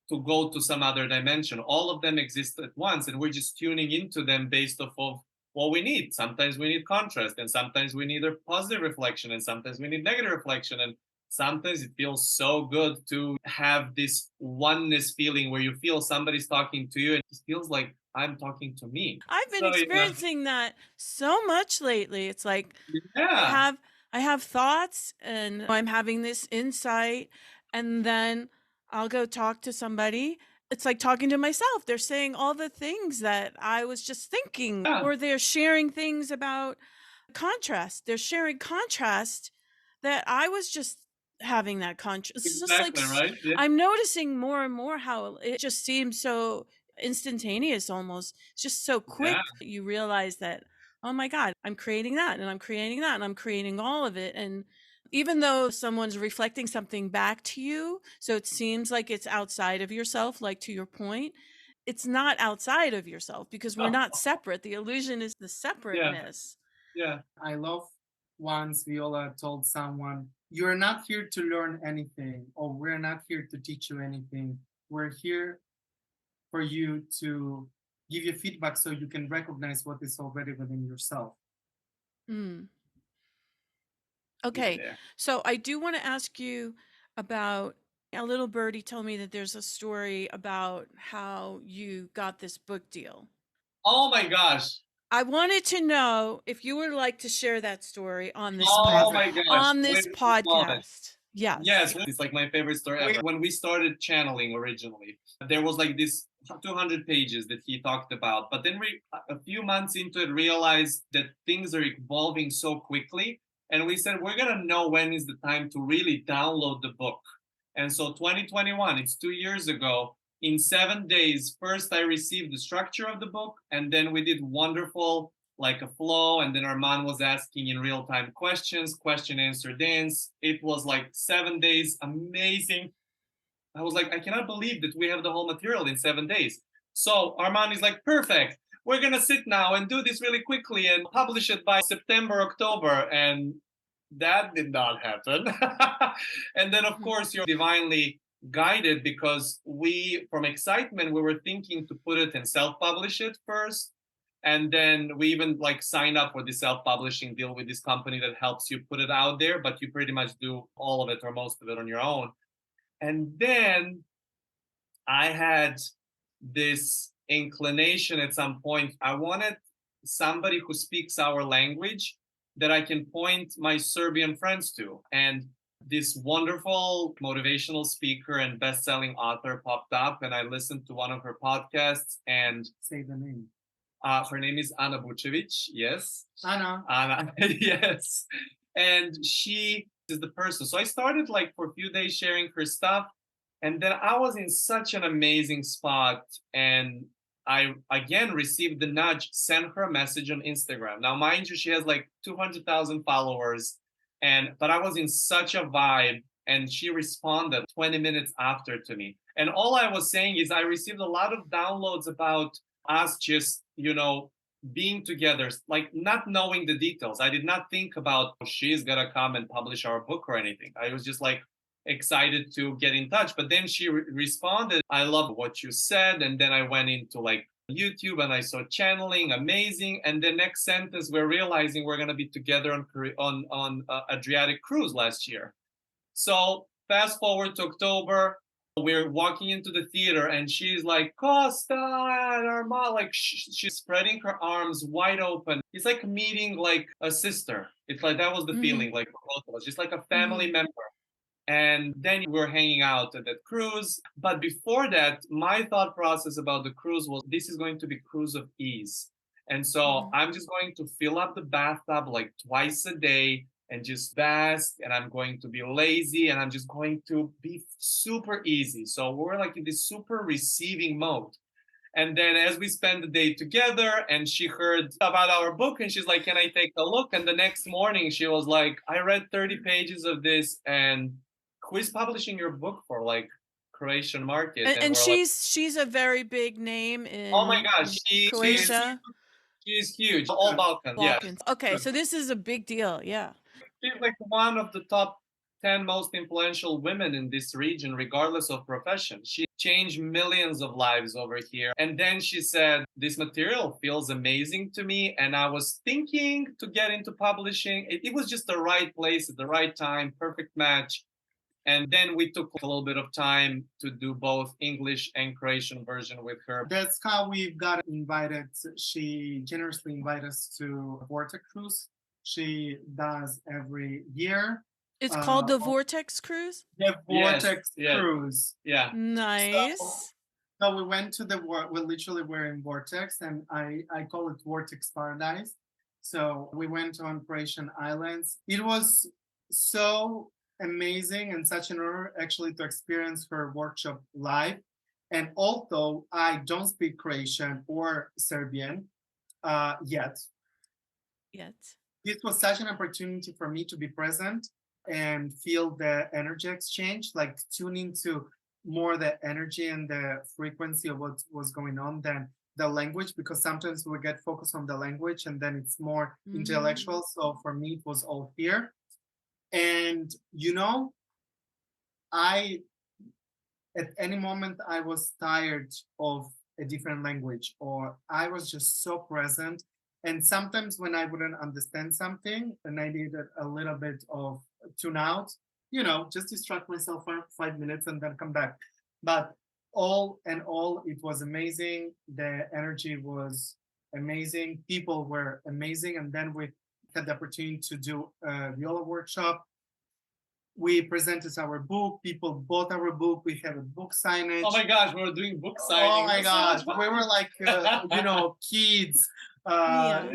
to go to some other dimension. All of them exist at once, and we're just tuning into them based off of what we need. Sometimes we need contrast, and sometimes we need a positive reflection, and sometimes we need negative reflection, and sometimes it feels so good to have this oneness feeling where you feel somebody's talking to you and it feels like I'm talking to me. I've been experiencing that so much lately. It's like, I have thoughts and I'm having this insight, and then I'll go talk to somebody. It's like talking to myself. They're saying all the things that I was just thinking, or they're sharing things about contrast. They're sharing contrast that I was just having that contrast. Exactly, right? Yeah. I'm noticing more and more how it just seems so instantaneous, almost. It's just so quick. Yeah. You realize that, oh my God, I'm creating that and I'm creating that and I'm creating all of it. And even though someone's reflecting something back to you, so it seems like it's outside of yourself, like to your point, it's not outside of yourself because we're not separate. The illusion is the Yeah, separateness. yeah, I love once Viola told someone, "You're not here to learn anything, or we're not here to teach you anything. We're here for you to give you feedback so you can recognize what is already within yourself." Mm. it's Okay, there. so I do want to ask you about a little birdie told me that there's a story about how you got this book deal. Oh my gosh. I wanted to know if you would like to share that story on this Oh my gosh. on Wait this a quick moment. podcast. Yes. Yes, it's like my favorite story ever. When we started channeling originally, there was like this 200 pages that he talked about. But then we, a few months into it, realized that things are evolving so quickly. And we said, we're going to know when is the time to really download the book. And so 2021, it's 2 years ago. In 7 days, first I received the structure of the book, and then we did wonderful like a flow, and then Armand was asking in real time questions, question answer dance. It was like 7 days, amazing. I was like, I cannot believe that we have the whole material in 7 days. So Armand is like, perfect. We're gonna sit now and do this really quickly and publish it by September, October. And that did not happen. And then of course you're divinely guided because we, from excitement, we were thinking to put it and self-publish it first. And then we even like signed up for the self-publishing deal with this company that helps you put it out there, but you pretty much do all of it or most of it on your own. And then I had this inclination at some point. I wanted somebody who speaks our language that I can point my Serbian friends to. And this wonderful motivational speaker and best-selling author popped up, and I listened to one of her podcasts. And Say the name. her name is Ana Bucevic. Yes, Anna. Ana. Yes, and she is the person. So I started like for a few days sharing her stuff, and then I was in such an amazing spot, and I again received the nudge, send her a message on Instagram. Now, mind you, she has like 200,000 followers, and but I was in such a vibe, and she responded 20 minutes after to me. And all I was saying is I received a lot of downloads about us just, being together, like not knowing the details. I did not think about she's gonna come and publish our book or anything. I was just like excited to get in touch. But then she responded, I love what you said. And then I went into like YouTube and I saw channeling, amazing. And the next sentence, we're realizing we're gonna be together on Adriatic cruise last year. So fast forward to October, we're walking into the theater and she's like, Kosta and Armand, like she's spreading her arms wide open. It's like meeting like a sister. It's like that was the feeling, like for both of us, just like a family member. And then we were hanging out at that cruise. But before that, my thought process about the cruise was this is going to be cruise of ease. And so I'm just going to fill up the bathtub like twice a day and just bask, and I'm going to be lazy, and I'm just going to be super easy. So we're like in this super receiving mode. And then as we spend the day together, and she heard about our book, and she's like, can I take a look? And the next morning she was like, I read 30 pages of this, and who is publishing your book for like Croatian market? And we're like, she's a very big name in oh my gosh, Croatia. She's huge. All Balkans. Yeah. Balkans. Okay, so this is a big deal. Yeah. She's like one of the top 10 most influential women in this region, regardless of profession. She changed millions of lives over here. And then she said, this material feels amazing to me. And I was thinking to get into publishing. It was just the right place at the right time, perfect match. And then we took a little bit of time to do both English and Croatian version with her. That's how we got invited. She generously invited us to Vortex Cruise. She does every year. It's called the Vortex Cruise? The Vortex Cruise. Yeah. Nice. So we went to we literally were in Vortex, and I call it Vortex Paradise. So we went on Croatian islands. It was so amazing and such an honor actually to experience her workshop live. And although I don't speak Croatian or Serbian yet, this was such an opportunity for me to be present and feel the energy exchange, like tune into more the energy and the frequency of what was going on than the language, because sometimes we get focused on the language and then it's more intellectual. So for me, it was all here. And, I, at any moment, I was tired of a different language, or I was just so present. And sometimes when I wouldn't understand something and I needed a little bit of tune out, just distract myself for 5 minutes and then come back. But all in all, it was amazing. The energy was amazing. People were amazing. And then we had the opportunity to do a WEOLA workshop. We presented our book. People bought our book. We had a book signage. Oh my gosh, we were doing book signing. Oh my gosh, we were like, kids. Yeah.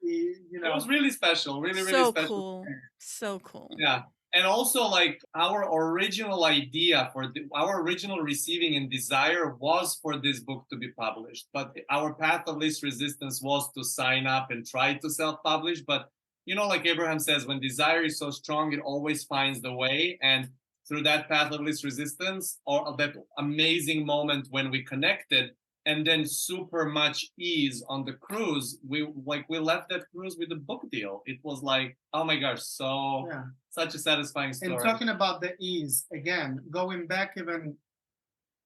It was really special, really So special. cool. So cool. Yeah. And also, like, our original idea for our original receiving and desire was for this book to be published. But our path of least resistance was to sign up and try to self-publish. But, like Abraham says, when desire is so strong, it always finds the way. And through that path of least resistance, or that amazing moment when we connected, and then super much ease on the cruise, we left that cruise with a book deal. It was like, oh my gosh, such a satisfying story. And talking about the ease, again, going back even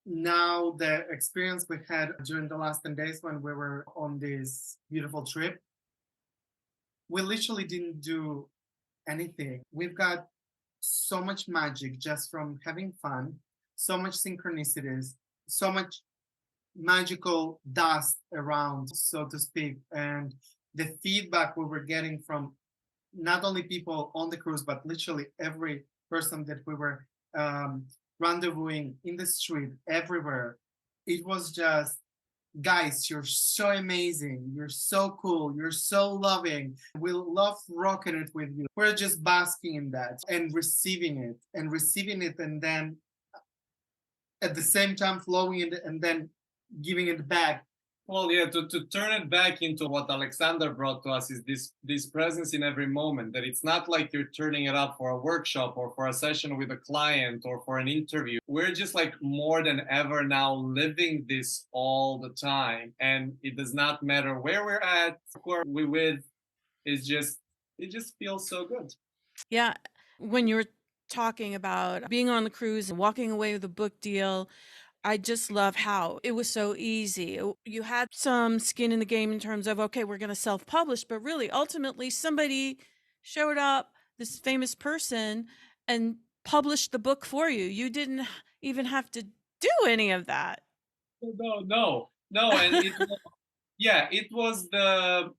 now, the experience we had during the last 10 days when we were on this beautiful trip, we literally didn't do anything. We've got so much magic just from having fun, so much synchronicities, so much magical dust around, so to speak. And the feedback we were getting from not only people on the cruise, but literally every person that we were rendezvousing in the street, everywhere. It was just, guys, you're so amazing. You're so cool. You're so loving. We love rocking it with you. We're just basking in that and receiving it, and then at the same time flowing it and then giving it back. Well, yeah, to turn it back into what Alexander brought to us is this presence in every moment, that it's not like you're turning it up for a workshop or for a session with a client or for an interview. We're just like more than ever now living this all the time. And it does not matter where we're at, who are we with, it just feels so good. Yeah. When you're talking about being on the cruise and walking away with a book deal, I just love how it was so easy. You had some skin in the game in terms of, okay, we're going to self-publish, but really, ultimately, somebody showed up, this famous person, and published the book for you. You didn't even have to do any of that. No. And it was the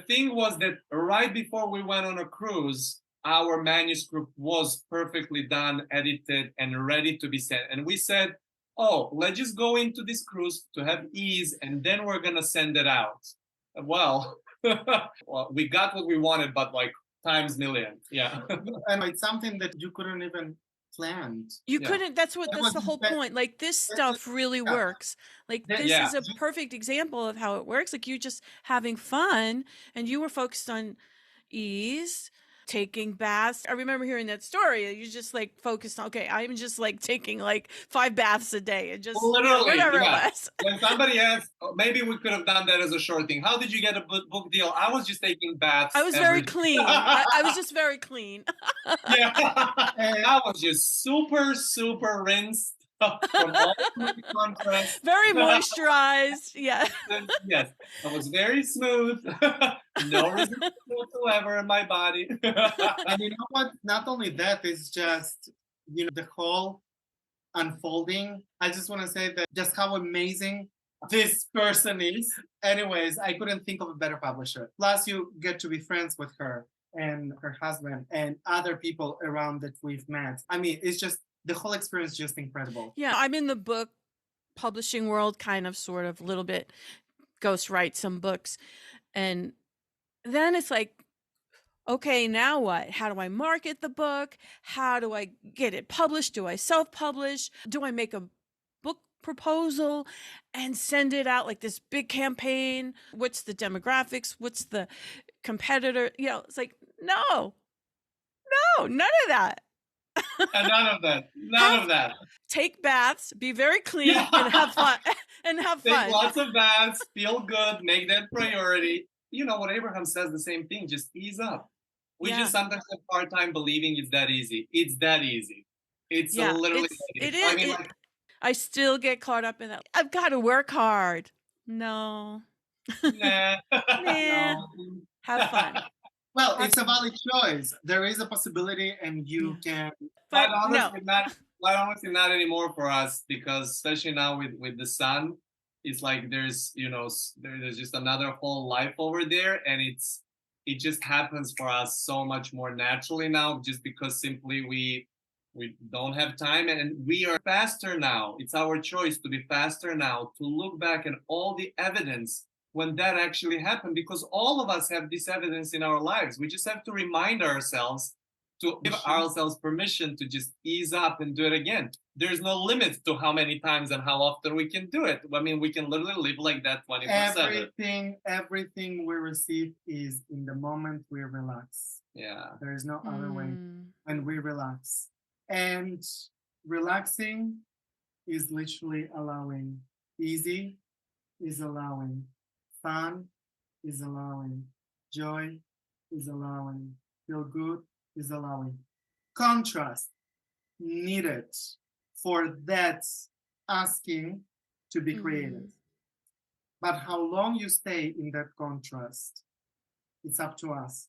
thing was that right before we went on a cruise, our manuscript was perfectly done, edited, and ready to be sent. And we said, oh, let's just go into this cruise to have ease, and then we're going to send it out. Well, we got what we wanted, but like times million. Yeah. And it's something that you couldn't even plan. You couldn't, that's the whole point. Like, this stuff really works. Like, this is a perfect example of how it works. Like, you're just having fun, and you were focused on ease, taking baths. I remember hearing that story. You just like focused on, okay, I'm just like taking like 5 baths a day and just literally whatever it was. When somebody asked, maybe we could have done that as a short thing. How did you get a book deal? I was just taking baths. I was very clean. I was just very clean. Yeah. I was just super, super rinsed from all the contrast. Very moisturized. Yeah. Yes. I was very smooth. No resistance whatsoever in my body. And you know what? Not only that, it's just, the whole unfolding. I just want to say that just how amazing this person is. Anyways, I couldn't think of a better publisher. Plus, you get to be friends with her and her husband and other people around that we've met. I mean, it's just, the whole experience is just incredible. Yeah, I'm in the book publishing world, kind of, sort of, a little bit, ghost write some books. And then it's like, okay, now what? How do I market the book? How do I get it published? Do I self-publish? Do I make a book proposal and send it out like this big campaign? What's the demographics? What's the competitor? It's like, no, none of that. And none of that. None Have of that. take baths, be very clean, Yeah. and have fun. And have Take fun. lots of baths, feel good, make that priority. You know what Abraham says the same thing, just ease up. We Yeah. just sometimes have a hard time believing it's that easy. It's that easy. It's Yeah. literally It's that it easy. I is mean, it, like, I still get caught up in that. I've got to work hard. No. nah. Nah. No. Have fun. Well, Have it's a fun. valid choice. There is a possibility, and Yeah. you can. Quite But no. honestly, not quite honestly, not anymore for us, because especially now with the sun, it's like there's there's just another whole life over there, and it just happens for us so much more naturally now, just because simply we don't have time, and we are faster now. It's our choice to be faster now, to look back at all the evidence when that actually happened, because all of us have this evidence in our lives. We just have to remind ourselves, to give ourselves permission to just ease up and do it again. There's no limit to how many times and how often we can do it. I mean, we can literally live like that 24/7. Everything we receive is in the moment we relax. Yeah. There is no other way. Mm. And we relax. And relaxing is literally allowing easy, is allowing fun, is allowing joy, is allowing feel good, is allowing contrast needed for that asking to be created. But how long you stay in that contrast, it's up to us.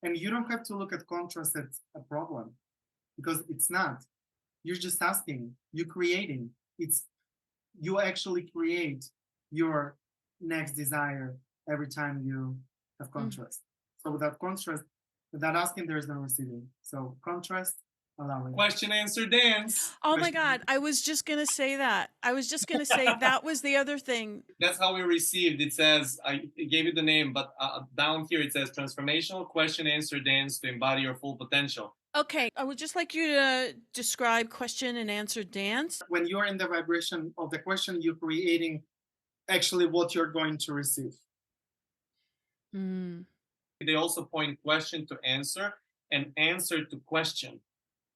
And you don't have to look at contrast as a problem, because it's not. You're just asking, you're creating. It's you actually create your next desire every time you have contrast. So without contrast, without asking, there is no receiving. So contrast, allowing. Question, answer, dance. Oh my God. I was just going to say that. I was just going to say that was the other thing. That's how we received. It says, I gave you the name, but down here it says transformational question, answer, dance to embody your full potential. Okay. I would just like you to describe question and answer dance. When you're in the vibration of the question, you're creating actually what you're going to receive. They also point question to answer and answer to question.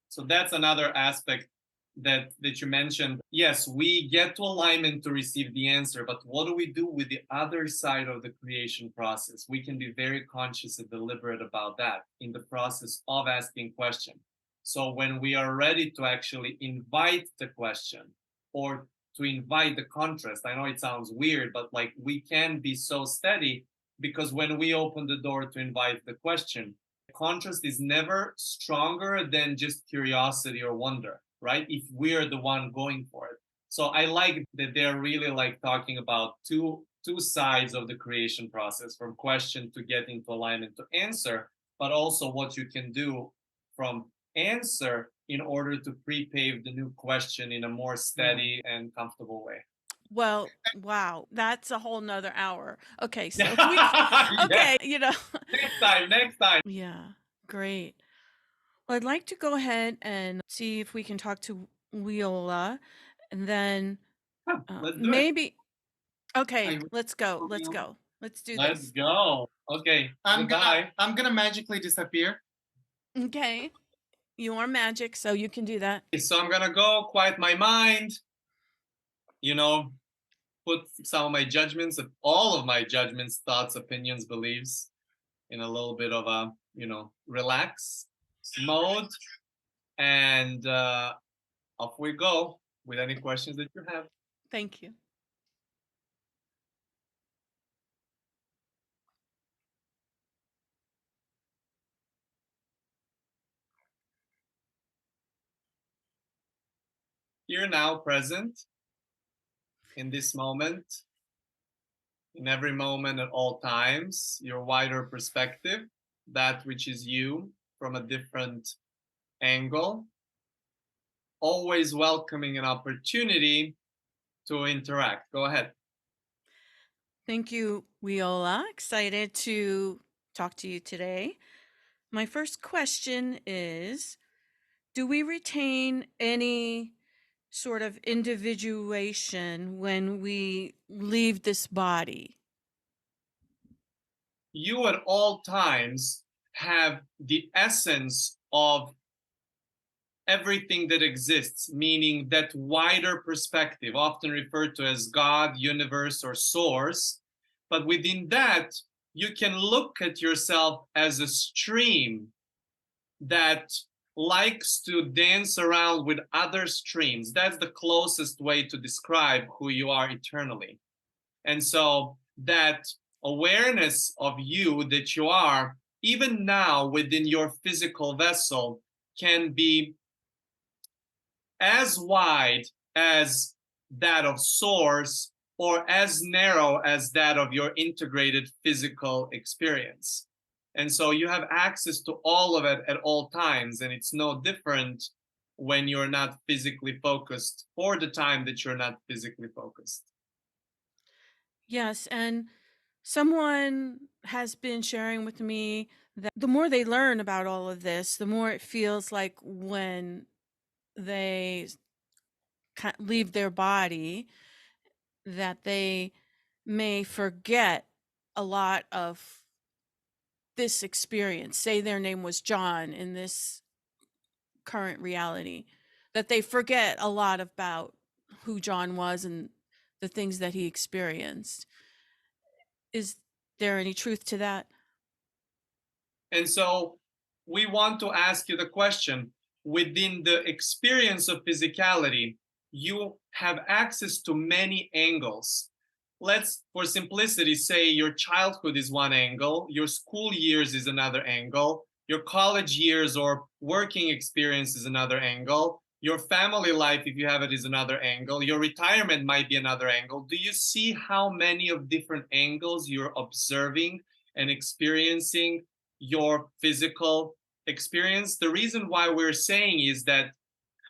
So that's another aspect that you mentioned. Yes, we get to alignment to receive the answer, but what do we do with the other side of the creation process? We can be very conscious and deliberate about that in the process of asking question. So when we are ready to actually invite the question, or to invite the contrast, I know it sounds weird, but like, we can be so steady, because when we open the door to invite the question, contrast is never stronger than just curiosity or wonder, right? If we're the one going for it. So I like that they're really like talking about two sides of the creation process, from question to get into alignment to answer, but also what you can do from answer in order to pre-pave the new question in a more steady and comfortable way. Well, wow, that's a whole nother hour. Okay, so Yeah. okay, Next time. Yeah, great. Well, I'd like to go ahead and see if we can talk to WEOLA, and then Let's do it. maybe. Okay, I- let's go. Let's go. Let's do Let's this. go. Okay. Goodbye. I'm gonna magically disappear. Okay, you are magic, so you can do that. So I'm gonna go quiet my mind, put some of my judgments, all of my judgments, thoughts, opinions, beliefs, in a little bit of a, relax mode. And off we go with any questions that you have. Thank you. Here now, present, in this moment, in every moment at all times, your wider perspective, that which is you from a different angle, always welcoming an opportunity to interact. Go ahead. Thank you, WEOLA. Excited to talk to you today. My first question is, do we retain any sort of individuation when we leave this body? You at all times have the essence of everything that exists, meaning that wider perspective, often referred to as God, universe, or source. But within that, you can look at yourself as a stream that likes to dance around with other streams. That's the closest way to describe who you are eternally. And so that awareness of you that you are, even now within your physical vessel, can be as wide as that of source or as narrow as that of your integrated physical experience. And so you have access to all of it at all times. And it's no different when you're not physically focused or the time that you're not physically focused. Yes. And someone has been sharing with me that the more they learn about all of this, the more it feels like when they leave their body, that they may forget a lot of this experience. Say their name was John in this current reality, that they forget a lot about who John was and the things that he experienced. Is there any truth to that? And so we want to ask you the question, within the experience of physicality, you have access to many angles. Let's, for simplicity, say your childhood is one angle, your school years is another angle, your college years or working experience is another angle, your family life, if you have it, is another angle, your retirement might be another angle. Do you see how many of different angles you're observing and experiencing your physical experience? The reason why we're saying is that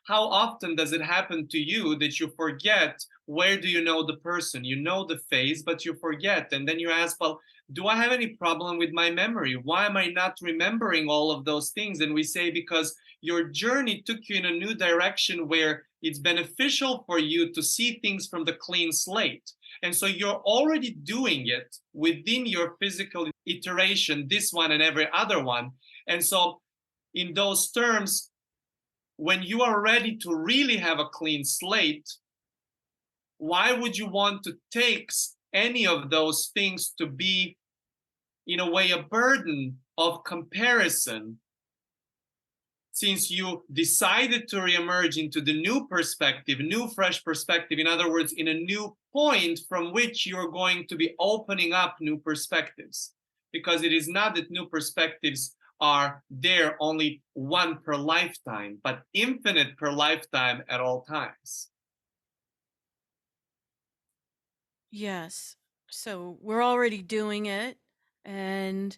how often does it happen to you that you forget where do you know the person? You know the face, but you forget. And then you ask, well, do I have any problem with my memory? Why am I not remembering all of those things? And we say, because your journey took you in a new direction where it's beneficial for you to see things from the clean slate. And so you're already doing it within your physical iteration, this one and every other one. And so in those terms, when you are ready to really have a clean slate, why would you want to take any of those things to be, in a way, a burden of comparison, since you decided to reemerge into the new perspective, new fresh perspective, in other words, in a new point from which you're going to be opening up new perspectives? Because it is not that new perspectives are there only one per lifetime, but infinite per lifetime at all times. Yes. So we're already doing it. And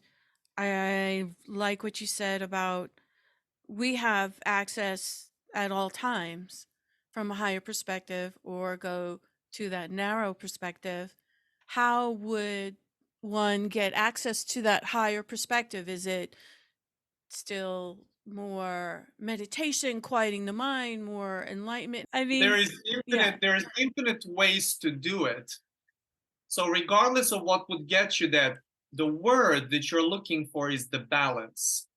I like what you said about we have access at all times from a higher perspective or go to that narrow perspective. How would one get access to that higher perspective? Is it still more meditation, quieting the mind, more enlightenment? I mean, there is infinite ways to do it. So regardless of what would get you that, the word that you're looking for is the balance.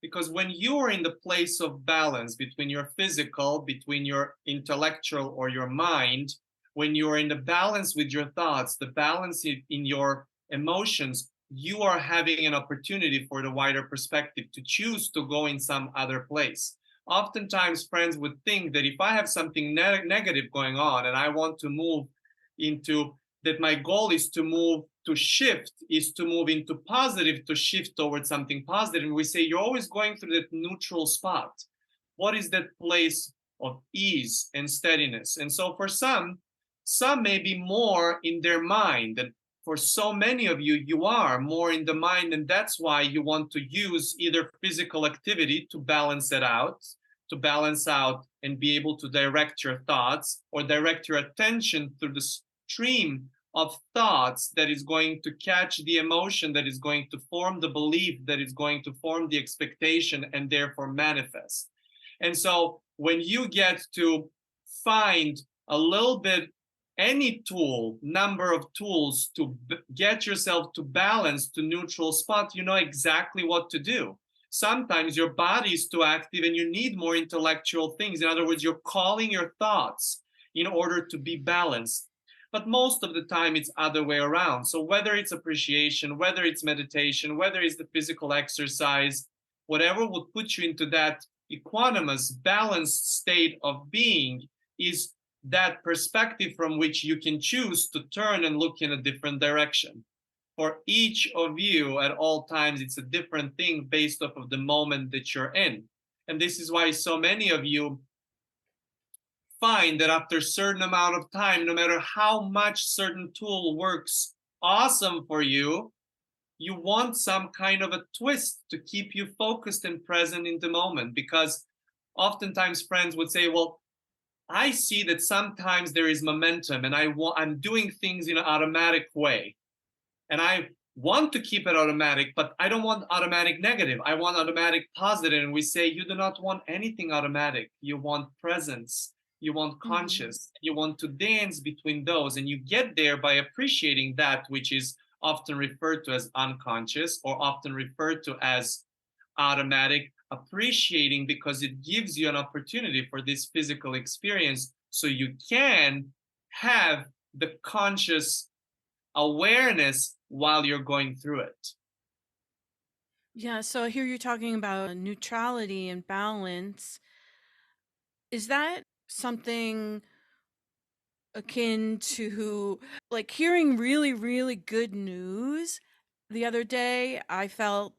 Because when you are in the place of balance between your physical, between your intellectual or your mind, when you're in the balance with your thoughts, the balance in your emotions, you are having an opportunity for the wider perspective to choose to go in some other place. Oftentimes, friends would think that if I have something negative going on and I want to move into that, my goal is to move to shift, is to move into positive, to shift towards something positive. And we say you're always going through that neutral spot. What is that place of ease and steadiness? And so for some may be more in their mind. And for so many of you, you are more in the mind. And that's why you want to use either physical activity to balance it out, to balance out and be able to direct your thoughts or direct your attention through the stream of thoughts that is going to catch the emotion, that is going to form the belief, that is going to form the expectation and therefore manifest. And so when you get to find a little bit, any tool, number of tools to get yourself to balance, to neutral spot, you know exactly what to do. sometimes your body is too active and you need more intellectual things. In other words, you're calling your thoughts in order to be balanced. But most of the time, it's other way around. So whether it's appreciation, whether it's meditation, whether it's the physical exercise, whatever would put you into that equanimous, balanced state of being is that perspective from which you can choose to turn and look in a different direction. For each of you at all times, it's a different thing based off of the moment that you're in. And this is why so many of you find that after a certain amount of time, no matter how much certain tool works awesome for you, you want some kind of a twist to keep you focused and present in the moment. Because oftentimes friends would say, well, I see that sometimes there is momentum and I'm doing things in an automatic way. And I want to keep it automatic, but I don't want automatic negative. I want automatic positive. And we say, you do not want anything automatic. You want presence. You want conscious. You want to dance between those. And you get there by appreciating that which is often referred to as unconscious or often referred to as automatic, appreciating because it gives you an opportunity for this physical experience so you can have the conscious awareness while you're going through it. Yeah, so I hear you talking about neutrality and balance. Is that something akin to like hearing really, really good news? The other day, I felt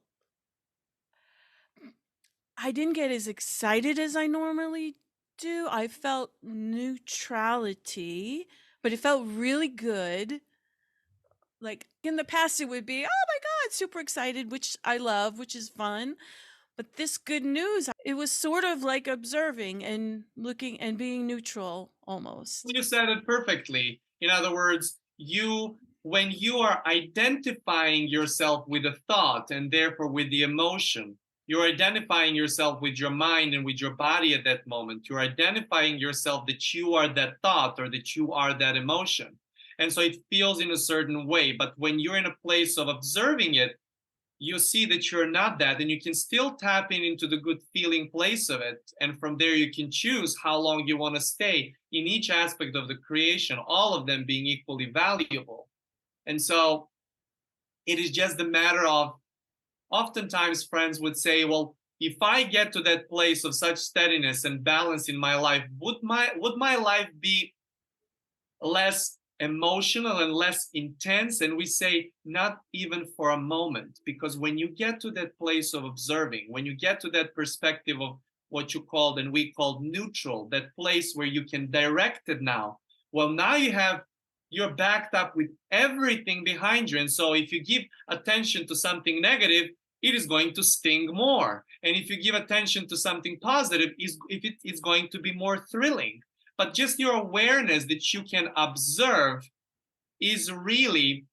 I didn't get as excited as I normally do. I felt neutrality, but it felt really good. Like in the past, it would be, oh my God, super excited, which I love, which is fun. But this good news, it was sort of like observing and looking and being neutral almost. You said it perfectly. In other words, when you are identifying yourself with a thought and therefore with the emotion, you're identifying yourself with your mind and with your body at that moment. You're identifying yourself that you are that thought or that you are that emotion. And so it feels in a certain way. But when you're in a place of observing it, you see that you're not that, and you can still tap into the good feeling place of it. And from there, you can choose how long you want to stay in each aspect of the creation, all of them being equally valuable. And so it is just a matter of, oftentimes friends would say, well, if I get to that place of such steadiness and balance in my life, would my life be less emotional and less intense? And we say, not even for a moment, because when you get to that place of observing, when you get to that perspective of what you called and we called neutral, that place where you can direct it now, well, now you're backed up with everything behind you. And so if you give attention to something negative, it is going to sting more. And if you give attention to something positive, it is going to be more thrilling. But just your awareness that you can observe is really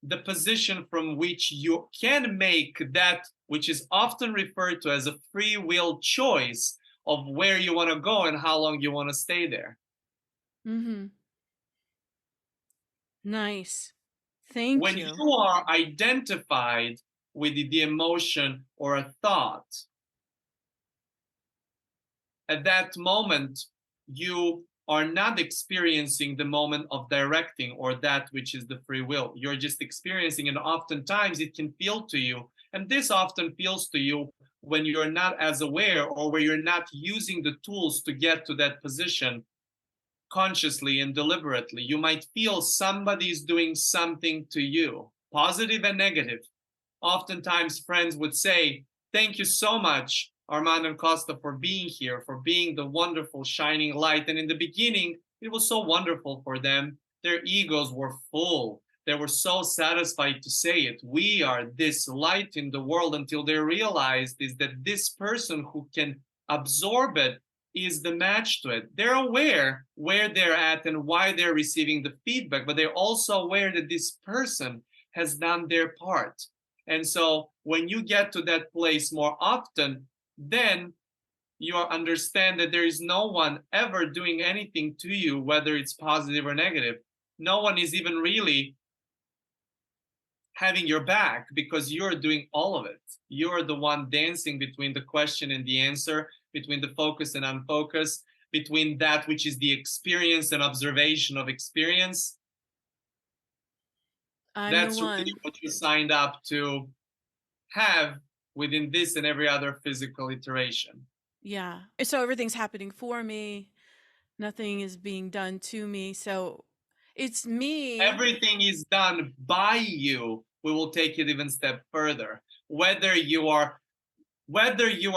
the position from which you can make that which is often referred to as a free will choice of where you want to go and how long you want to stay there. Mm-hmm. Nice. Thank When you. you are identified with the emotion or a thought, at that moment, you are not experiencing the moment of directing or that which is the free will. You're just experiencing, and oftentimes it can feel to you. And this often feels to you when you're not as aware or where you're not using the tools to get to that position consciously and deliberately. You might feel somebody's doing something to you, positive and negative. Oftentimes friends would say, thank you so much, Armand and Kosta, for being here, for being the wonderful shining light. And in the beginning, it was so wonderful for them. Their egos were full. They were so satisfied to say it. We are this light in the world, until they realized is that this person who can absorb it is the match to it. They're aware where they're at and why they're receiving the feedback, but they're also aware that this person has done their part. And so when you get to that place more often, then you understand that there is no one ever doing anything to you, whether it's positive or negative. No one is even really having your back because you're doing all of it. You're the one dancing between the question and the answer, between the focus and unfocused, between that which is the experience and observation of experience. I'm the That's really one. what you signed up to have within this and every other physical iteration. Yeah. So everything's happening for me. Nothing is being done to me. So it's me. Everything is done by you. We will take it even a step further. Whether you are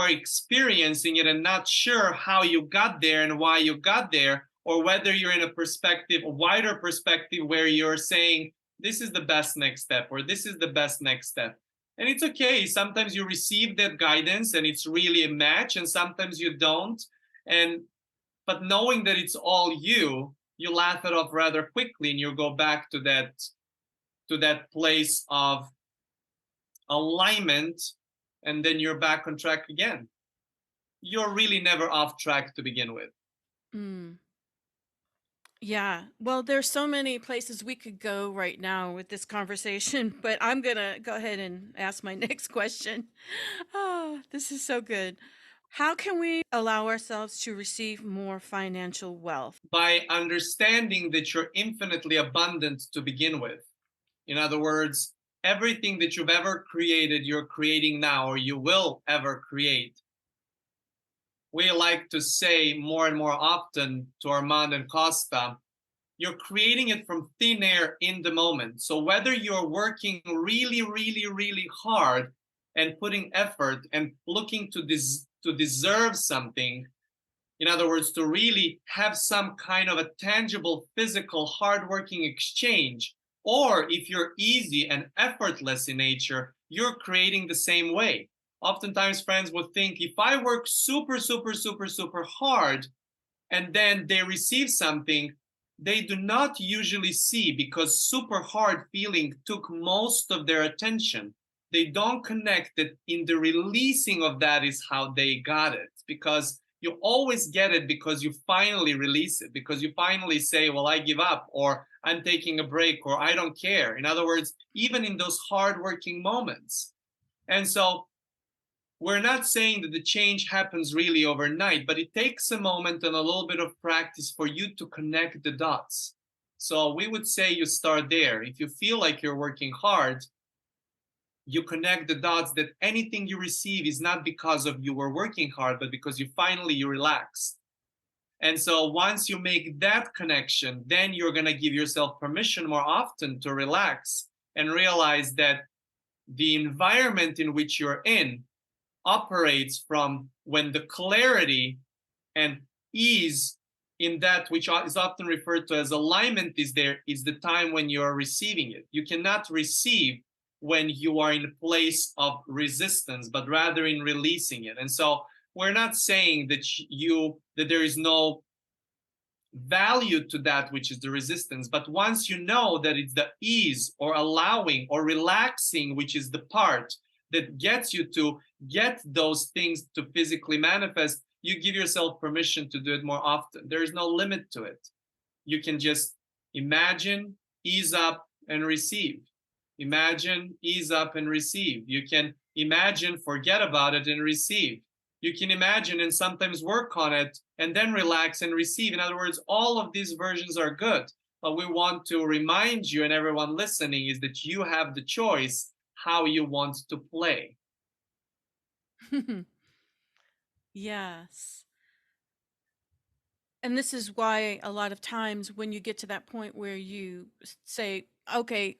experiencing it and not sure how you got there and why you got there, or whether you're in a wider perspective where you're saying, this is the best next step, or this is the best next step. And it's okay. Sometimes you receive that guidance and it's really a match, and sometimes you don't. But knowing that it's all you laugh it off rather quickly and you go back to that place of alignment, and then you're back on track again. You're really never off track to begin with. Mm. Yeah. Well, there's so many places we could go right now with this conversation, but I'm going to go ahead and ask my next question. Oh, this is so good. How can we allow ourselves to receive more financial wealth? By understanding that you're infinitely abundant to begin with. In other words, everything that you've ever created, you're creating now, or you will ever create. We like to say more and more often to Armand and Kosta, you're creating it from thin air in the moment. So whether you're working really, really, really hard and putting effort and looking to deserve something, in other words, to really have some kind of a tangible, physical, hardworking exchange, or if you're easy and effortless in nature, you're creating the same way. Oftentimes, friends would think, if I work super, super, super, super hard, and then they receive something, they do not usually see, because super hard feeling took most of their attention. They don't connect that in the releasing of that is how they got it, because you always get it because you finally release it, because you finally say, well, I give up, or I'm taking a break, or I don't care. In other words, even in those hardworking moments. And so we're not saying that the change happens really overnight, but it takes a moment and a little bit of practice for you to connect the dots. So we would say you start there. If you feel like you're working hard, you connect the dots that anything you receive is not because of you were working hard, but because you relaxed. And so once you make that connection, then you're going to give yourself permission more often to relax and realize that the environment in which you're in operates from when the clarity and ease in that which is often referred to as alignment is there, is the time when you are receiving it. You cannot receive when you are in a place of resistance, but rather in releasing it. And so we're not saying that there is no value to that which is the resistance, but once you know that it's the ease or allowing or relaxing, which is the part that gets you to get those things to physically manifest, you give yourself permission to do it more often. There is no limit to it. You can just imagine, ease up, and receive. Imagine, ease up, and receive. You can imagine, forget about it, and receive. You can imagine and sometimes work on it and then relax and receive. In other words, all of these versions are good. But we want to remind you and everyone listening is that you have the choice how you want to play. Yes. And this is why a lot of times when you get to that point where you say, okay,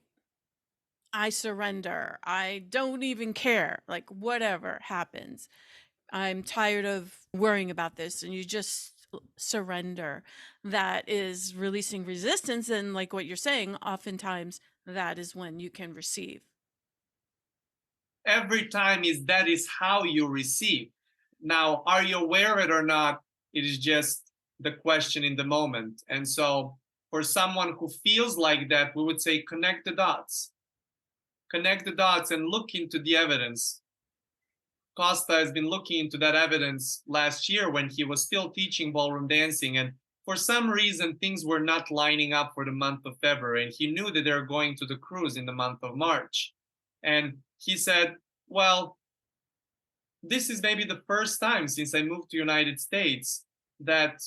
I surrender, I don't even care, like whatever happens, I'm tired of worrying about this, and you just surrender, that is releasing resistance. And like what you're saying, oftentimes that is when you can receive. Every time that is how you receive. Now, are you aware of it or not? It is just the question in the moment. And so for someone who feels like that, we would say connect the dots. Connect the dots and look into the evidence. Kosta has been looking into that evidence last year when he was still teaching ballroom dancing, and for some reason, things were not lining up for the month of February. And he knew that they were going to the cruise in the month of March. And he said, well, this is maybe the first time since I moved to United States that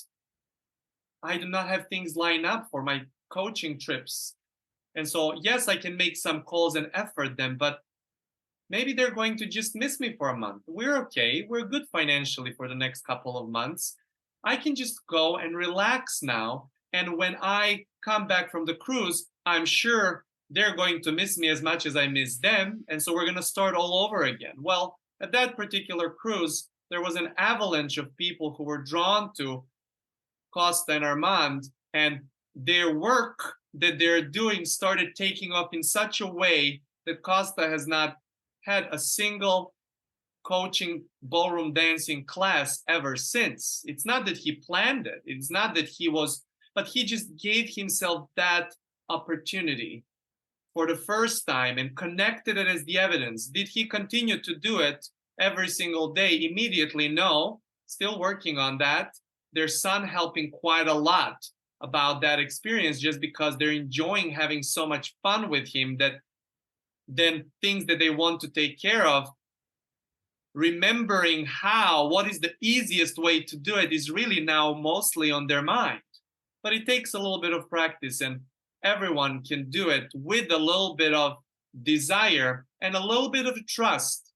I do not have things lined up for my coaching trips. And so, yes, I can make some calls and effort them, but maybe they're going to just miss me for a month. We're okay. We're good financially for the next couple of months. I can just go and relax now. And when I come back from the cruise, I'm sure they're going to miss me as much as I miss them. And so we're going to start all over again. Well, at that particular cruise, there was an avalanche of people who were drawn to Kosta and Armand, and their work that they're doing started taking off in such a way that Kosta has not had a single coaching ballroom dancing class ever since. It's not that he planned it. It's not that he was, but he just gave himself that opportunity for the first time and connected it as the evidence. Did he continue to do it every single day immediately? No, still working on that. Their son helping quite a lot about that experience just because they're enjoying having so much fun with him that then things that they want to take care of, remembering what is the easiest way to do it is really now mostly on their mind. But it takes a little bit of practice, and everyone can do it with a little bit of desire and a little bit of trust.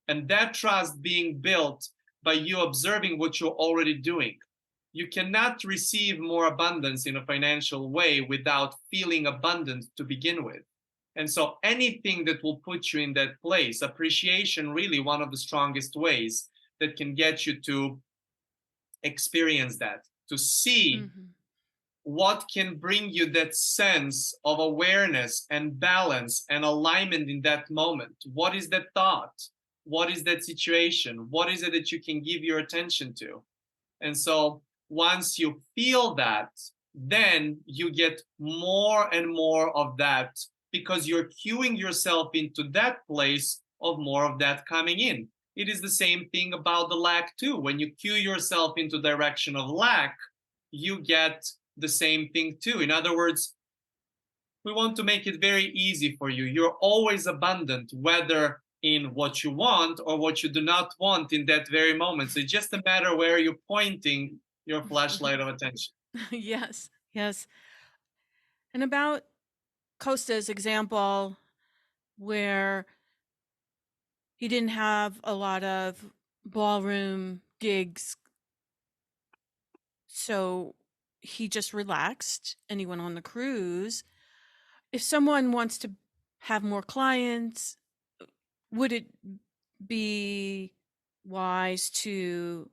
And that trust being built by you observing what you're already doing. You cannot receive more abundance in a financial way without feeling abundant to begin with. And so anything that will put you in that place, appreciation, really one of the strongest ways that can get you to experience that, to see what can bring you that sense of awareness and balance and alignment in that moment. What is that thought? What is that situation? What is it that you can give your attention to? And so once you feel that, then you get more and more of that because you're cueing yourself into that place of more of that coming in. It is the same thing about the lack too. When you cue yourself into direction of lack, you get the same thing too. In other words, we want to make it very easy for you. You're always abundant, whether in what you want or what you do not want in that very moment. So it's just a matter where you're pointing your flashlight of attention. Yes, yes. And about Kosta's example, where he didn't have a lot of ballroom gigs, so he just relaxed and he went on the cruise. If someone wants to have more clients, would it be wise to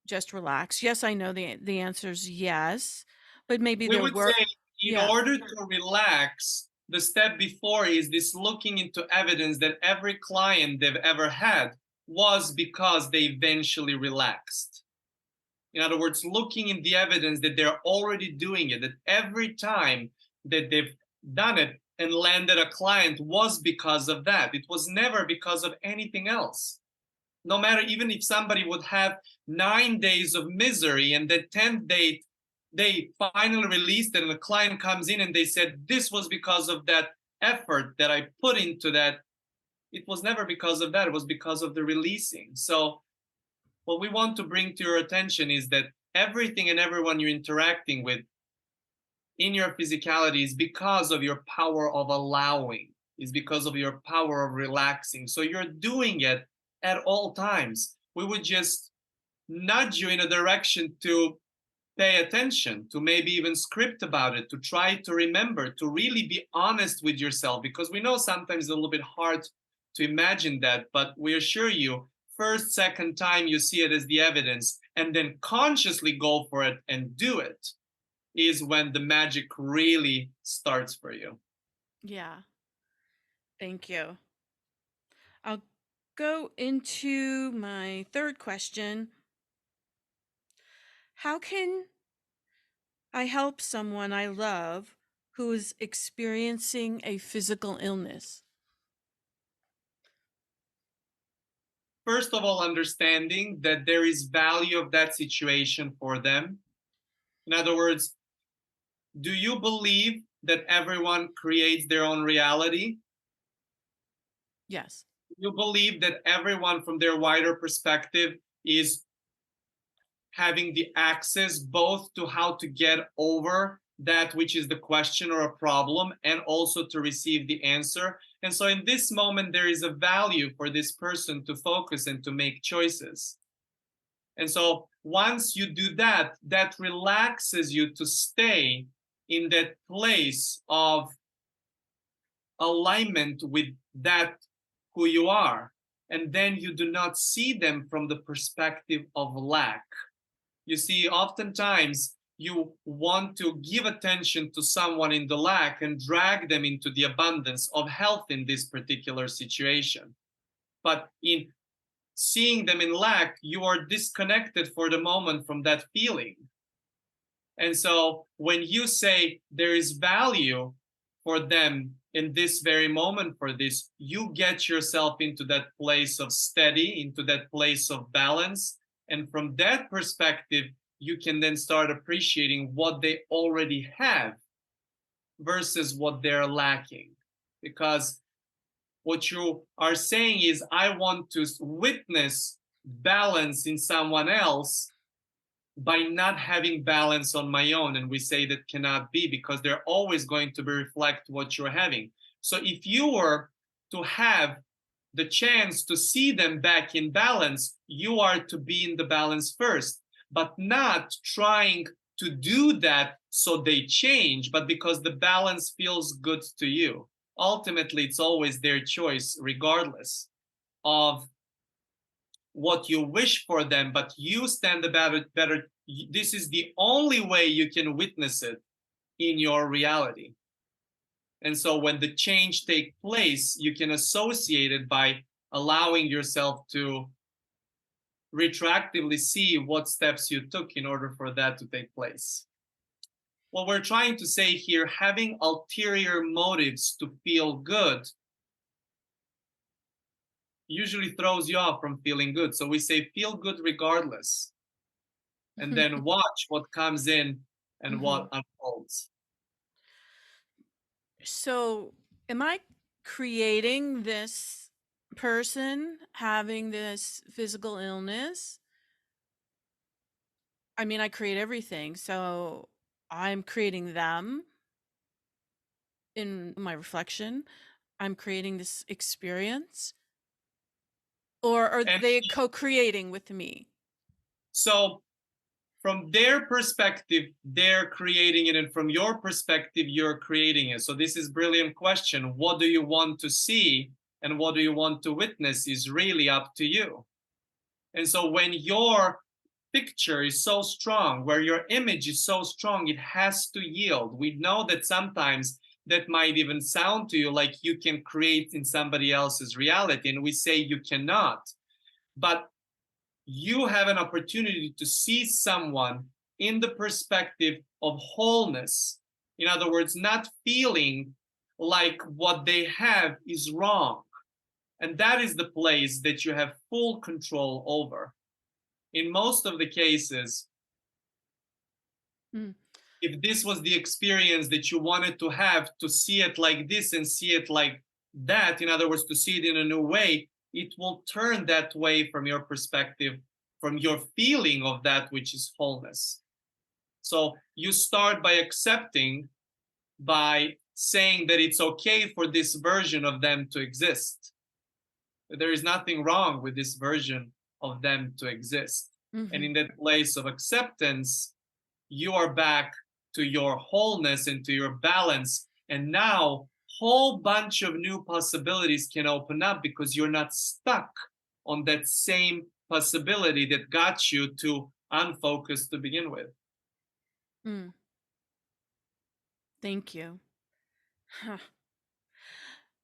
just relax? Yes, I know the answer is yes, but maybe We there would were say in order to relax, the step before is this looking into evidence that every client they've ever had was because they eventually relaxed. In other words, looking in the evidence that they're already doing it, that every time that they've done it and landed a client was because of that. It was never because of anything else. No matter, even if somebody would have 9 days of misery and the 10th day they finally released it and the client comes in and they said, this was because of that effort that I put into that. It was never because of that. It was because of the releasing. So what we want to bring to your attention is that everything and everyone you're interacting with in your physicality is because of your power of allowing, is because of your power of relaxing. So you're doing it at all times. We would just nudge you in a direction to pay attention, to maybe even script about it, to try to remember, to really be honest with yourself, because we know sometimes it's a little bit hard to imagine that, but we assure you, first, second time you see it as the evidence, and then consciously go for it and do it, is when the magic really starts for you. Yeah. Thank you. I'll go into my third question. How can I help someone I love who is experiencing a physical illness? First of all, understanding that there is value of that situation for them. In other words, do you believe that everyone creates their own reality? Yes. Do you believe that everyone from their wider perspective is having the access both to how to get over that which is the question or a problem, and also to receive the answer? And so in this moment, there is a value for this person to focus and to make choices. And so once you do that, that relaxes you to stay in that place of alignment with that who you are. And then you do not see them from the perspective of lack. You see, oftentimes you want to give attention to someone in the lack and drag them into the abundance of health in this particular situation. But in seeing them in lack, you are disconnected for the moment from that feeling. And so when you say there is value for them in this very moment for this, you get yourself into that place of steady, into that place of balance. And from that perspective, you can then start appreciating what they already have versus what they're lacking. Because what you are saying is, I want to witness balance in someone else by not having balance on my own. And we say that cannot be, because they're always going to reflect what you're having. So if you were to have the chance to see them back in balance, you are to be in the balance first, but not trying to do that so they change, but because the balance feels good to you. Ultimately, it's always their choice, regardless of what you wish for them, but you stand about it better. This is the only way you can witness it in your reality. And so when the change takes place, you can associate it by allowing yourself to retroactively see what steps you took in order for that to take place. What we're trying to say here, having ulterior motives to feel good usually throws you off from feeling good. So we say feel good regardless, and then watch what comes in and what unfolds. So, am I creating this person having this physical illness? I mean, I create everything. So, I'm creating them in my reflection. I'm creating this experience. Or are And they co-creating with me? so from their perspective, they're creating it, and from your perspective, you're creating it. So this is a brilliant question. What do you want to see and what do you want to witness is really up to you. And so when your picture is so strong, where your image is so strong, it has to yield. We know that sometimes that might even sound to you like you can create in somebody else's reality, and we say you cannot. But you have an opportunity to see someone in the perspective of wholeness. In other words, not feeling like what they have is wrong. And that is the place that you have full control over. In most of the cases, if this was the experience that you wanted to have, to see it like this and see it like that, in other words, to see it in a new way, it will turn that way from your perspective, from your feeling of that which is wholeness. So you start by accepting, by saying that it's okay for this version of them to exist. There is nothing wrong with this version of them to exist. And in that place of acceptance, you are back to your wholeness and to your balance. And now whole bunch of new possibilities can open up because you're not stuck on that same possibility that got you to unfocused to begin with. Thank you.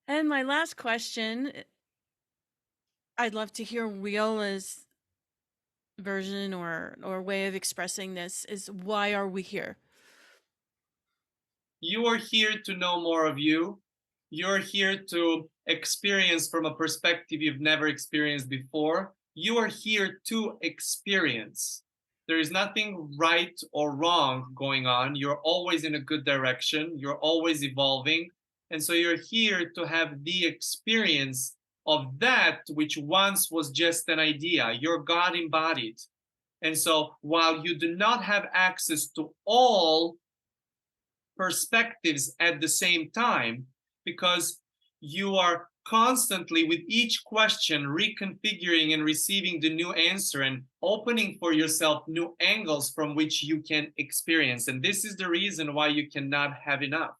And my last question, I'd love to hear WEOLA's version or way of expressing this, is why are we here? You are here to know more of you. You're here to experience from a perspective you've never experienced before. You are here to experience. there is nothing right or wrong going on. You're always in a good direction. You're always evolving. And so you're here to have the experience of that which once was just an idea. You're God embodied. And so while you do not have access to all perspectives at the same time, because you are constantly with each question reconfiguring and receiving the new answer and opening for yourself new angles from which you can experience. And this is the reason why you cannot have enough,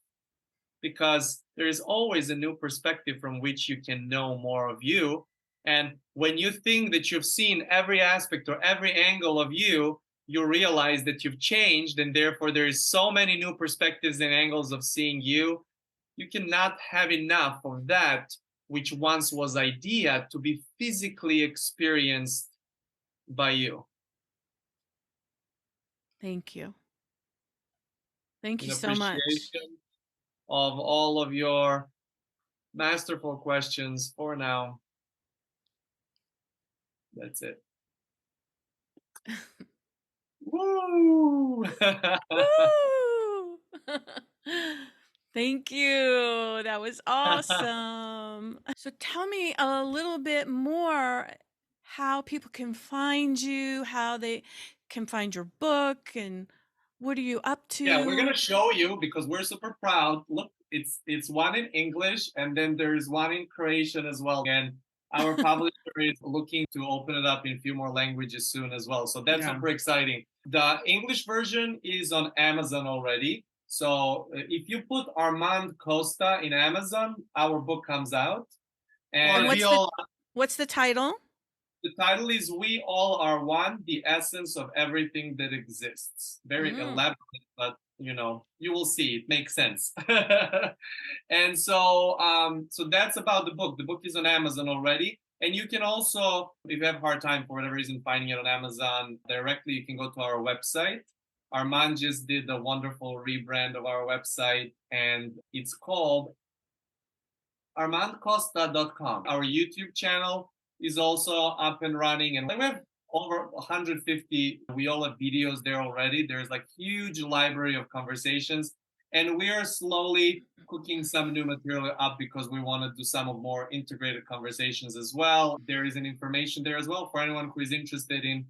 because there is always a new perspective from which you can know more of you. And when you think that you've seen every aspect or every angle of you, you realize that you've changed, and therefore there is so many new perspectives and angles of seeing you. You cannot have enough of that which once was idea to be physically experienced by you. Thank you. Thank In you so much. appreciation of all of your masterful questions for now. That's it. Woo! Woo! Thank you. That was awesome. So tell me a little bit more how people can find you, how they can find your book, and what are you up to? Yeah, we're gonna show you because we're super proud. Look, it's one in English and then there's one in Croatian as well. And our publisher is looking to open it up in a few more languages soon as well. So that's super exciting. The English version is on Amazon already. So if you put Armand Kosta in Amazon, our book comes out. And what's the title? The title is We All Are One, the Essence of Everything That Exists. Very elaborate, but you will see. It makes sense. And so that's about the book. The book is on Amazon already. And you can also, if you have a hard time for whatever reason finding it on Amazon directly, you can go to our website. Armand just did a wonderful rebrand of our website, and it's called armandcosta.com. Our YouTube channel is also up and running, and we have over 150 WEOLA videos there already. There's like huge library of conversations, and we are slowly cooking some new material up because we want to do some of more integrated conversations as well. There is an information there as well for anyone who is interested in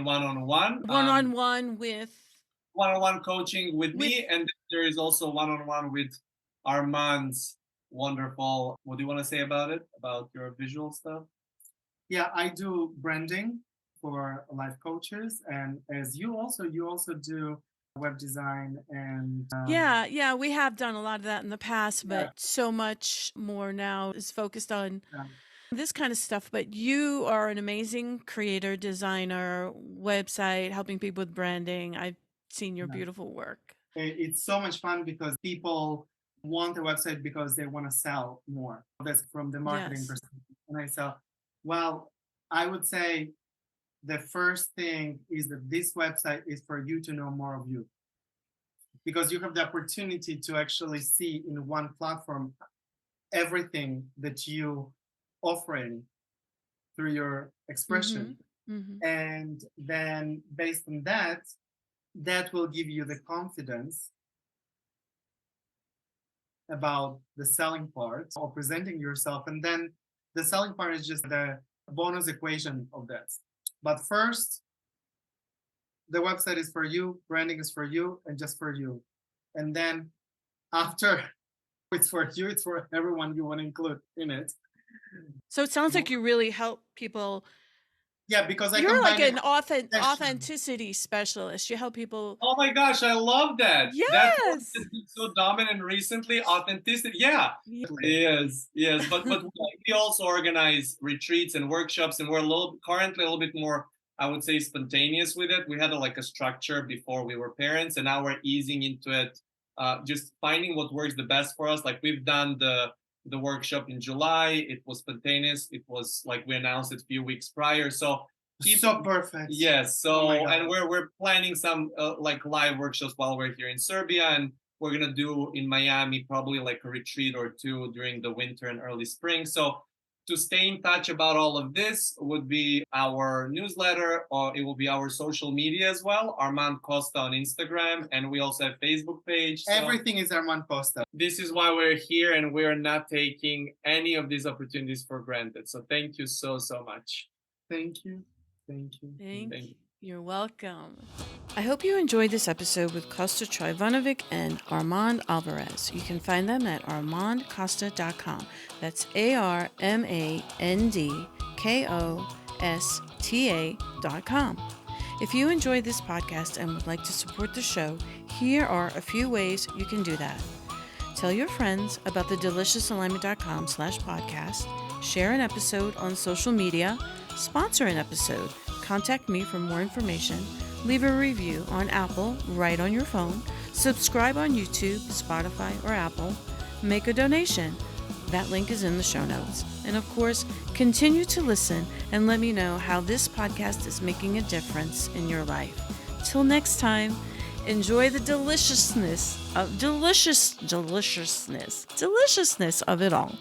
one-on-one coaching with me, and there is also one-on-one with Armand's wonderful. What do you want to say about it, about your visual stuff? Yeah, I do branding for life coaches, and as you also do web design and yeah, we have done a lot of that in the past, but so much more now is focused on this kind of stuff. But you are an amazing creator, designer, website, helping people with branding. I've seen your beautiful work. It's so much fun because people want a website because they want to sell more. That's from the marketing perspective. And I sell. Well, I would say the first thing is that this website is for you to know more of you, because you have the opportunity to actually see in one platform everything that you offering through your expression. And then based on that will give you the confidence about the selling part or presenting yourself. And then the selling part is just the bonus equation of that. But first, the website is for you, branding is for you, and just for you. And then after it's for you, it's for everyone you want to include in it. So it sounds like you really help people. Yeah, because you're like an authenticity specialist. You help people. Oh my gosh, I love that. Yes. That's so dominant recently. Authenticity. Yeah. Yes. But we also organize retreats and workshops, and we're currently a little bit more, I would say, spontaneous with it. We had a structure before we were parents, and now we're easing into it, just finding what works the best for us. Like we've done the workshop in July. It was spontaneous. It was like we announced it a few weeks prior. So perfect. Yes. So and we're planning some like live workshops while we're here in Serbia, and we're gonna do in Miami probably like a retreat or two during the winter and early spring. So to stay in touch about all of this would be our newsletter, or it will be our social media as well. Armand Kosta on Instagram, and we also have Facebook page. So Everything is Armand Kosta. this is why we're here, and we're not taking any of these opportunities for granted. So thank you so much. Thank you. Thank you. Thank Thank you. You're welcome. I hope you enjoyed this episode with Kosta Trifunovic and Armand Alvarez. You can find them at armandkosta.com. That's ARMANDKOSTA.com. If you enjoyed this podcast and would like to support the show, here are a few ways you can do that. Tell your friends about the deliciousalignment.com/podcast, share an episode on social media, sponsor an episode, contact me for more information, leave a review on Apple right on your phone, subscribe on YouTube, Spotify, or Apple, make a donation. That link is in the show notes. And of course, continue to listen and let me know how this podcast is making a difference in your life. Till next time, enjoy the deliciousness of it all.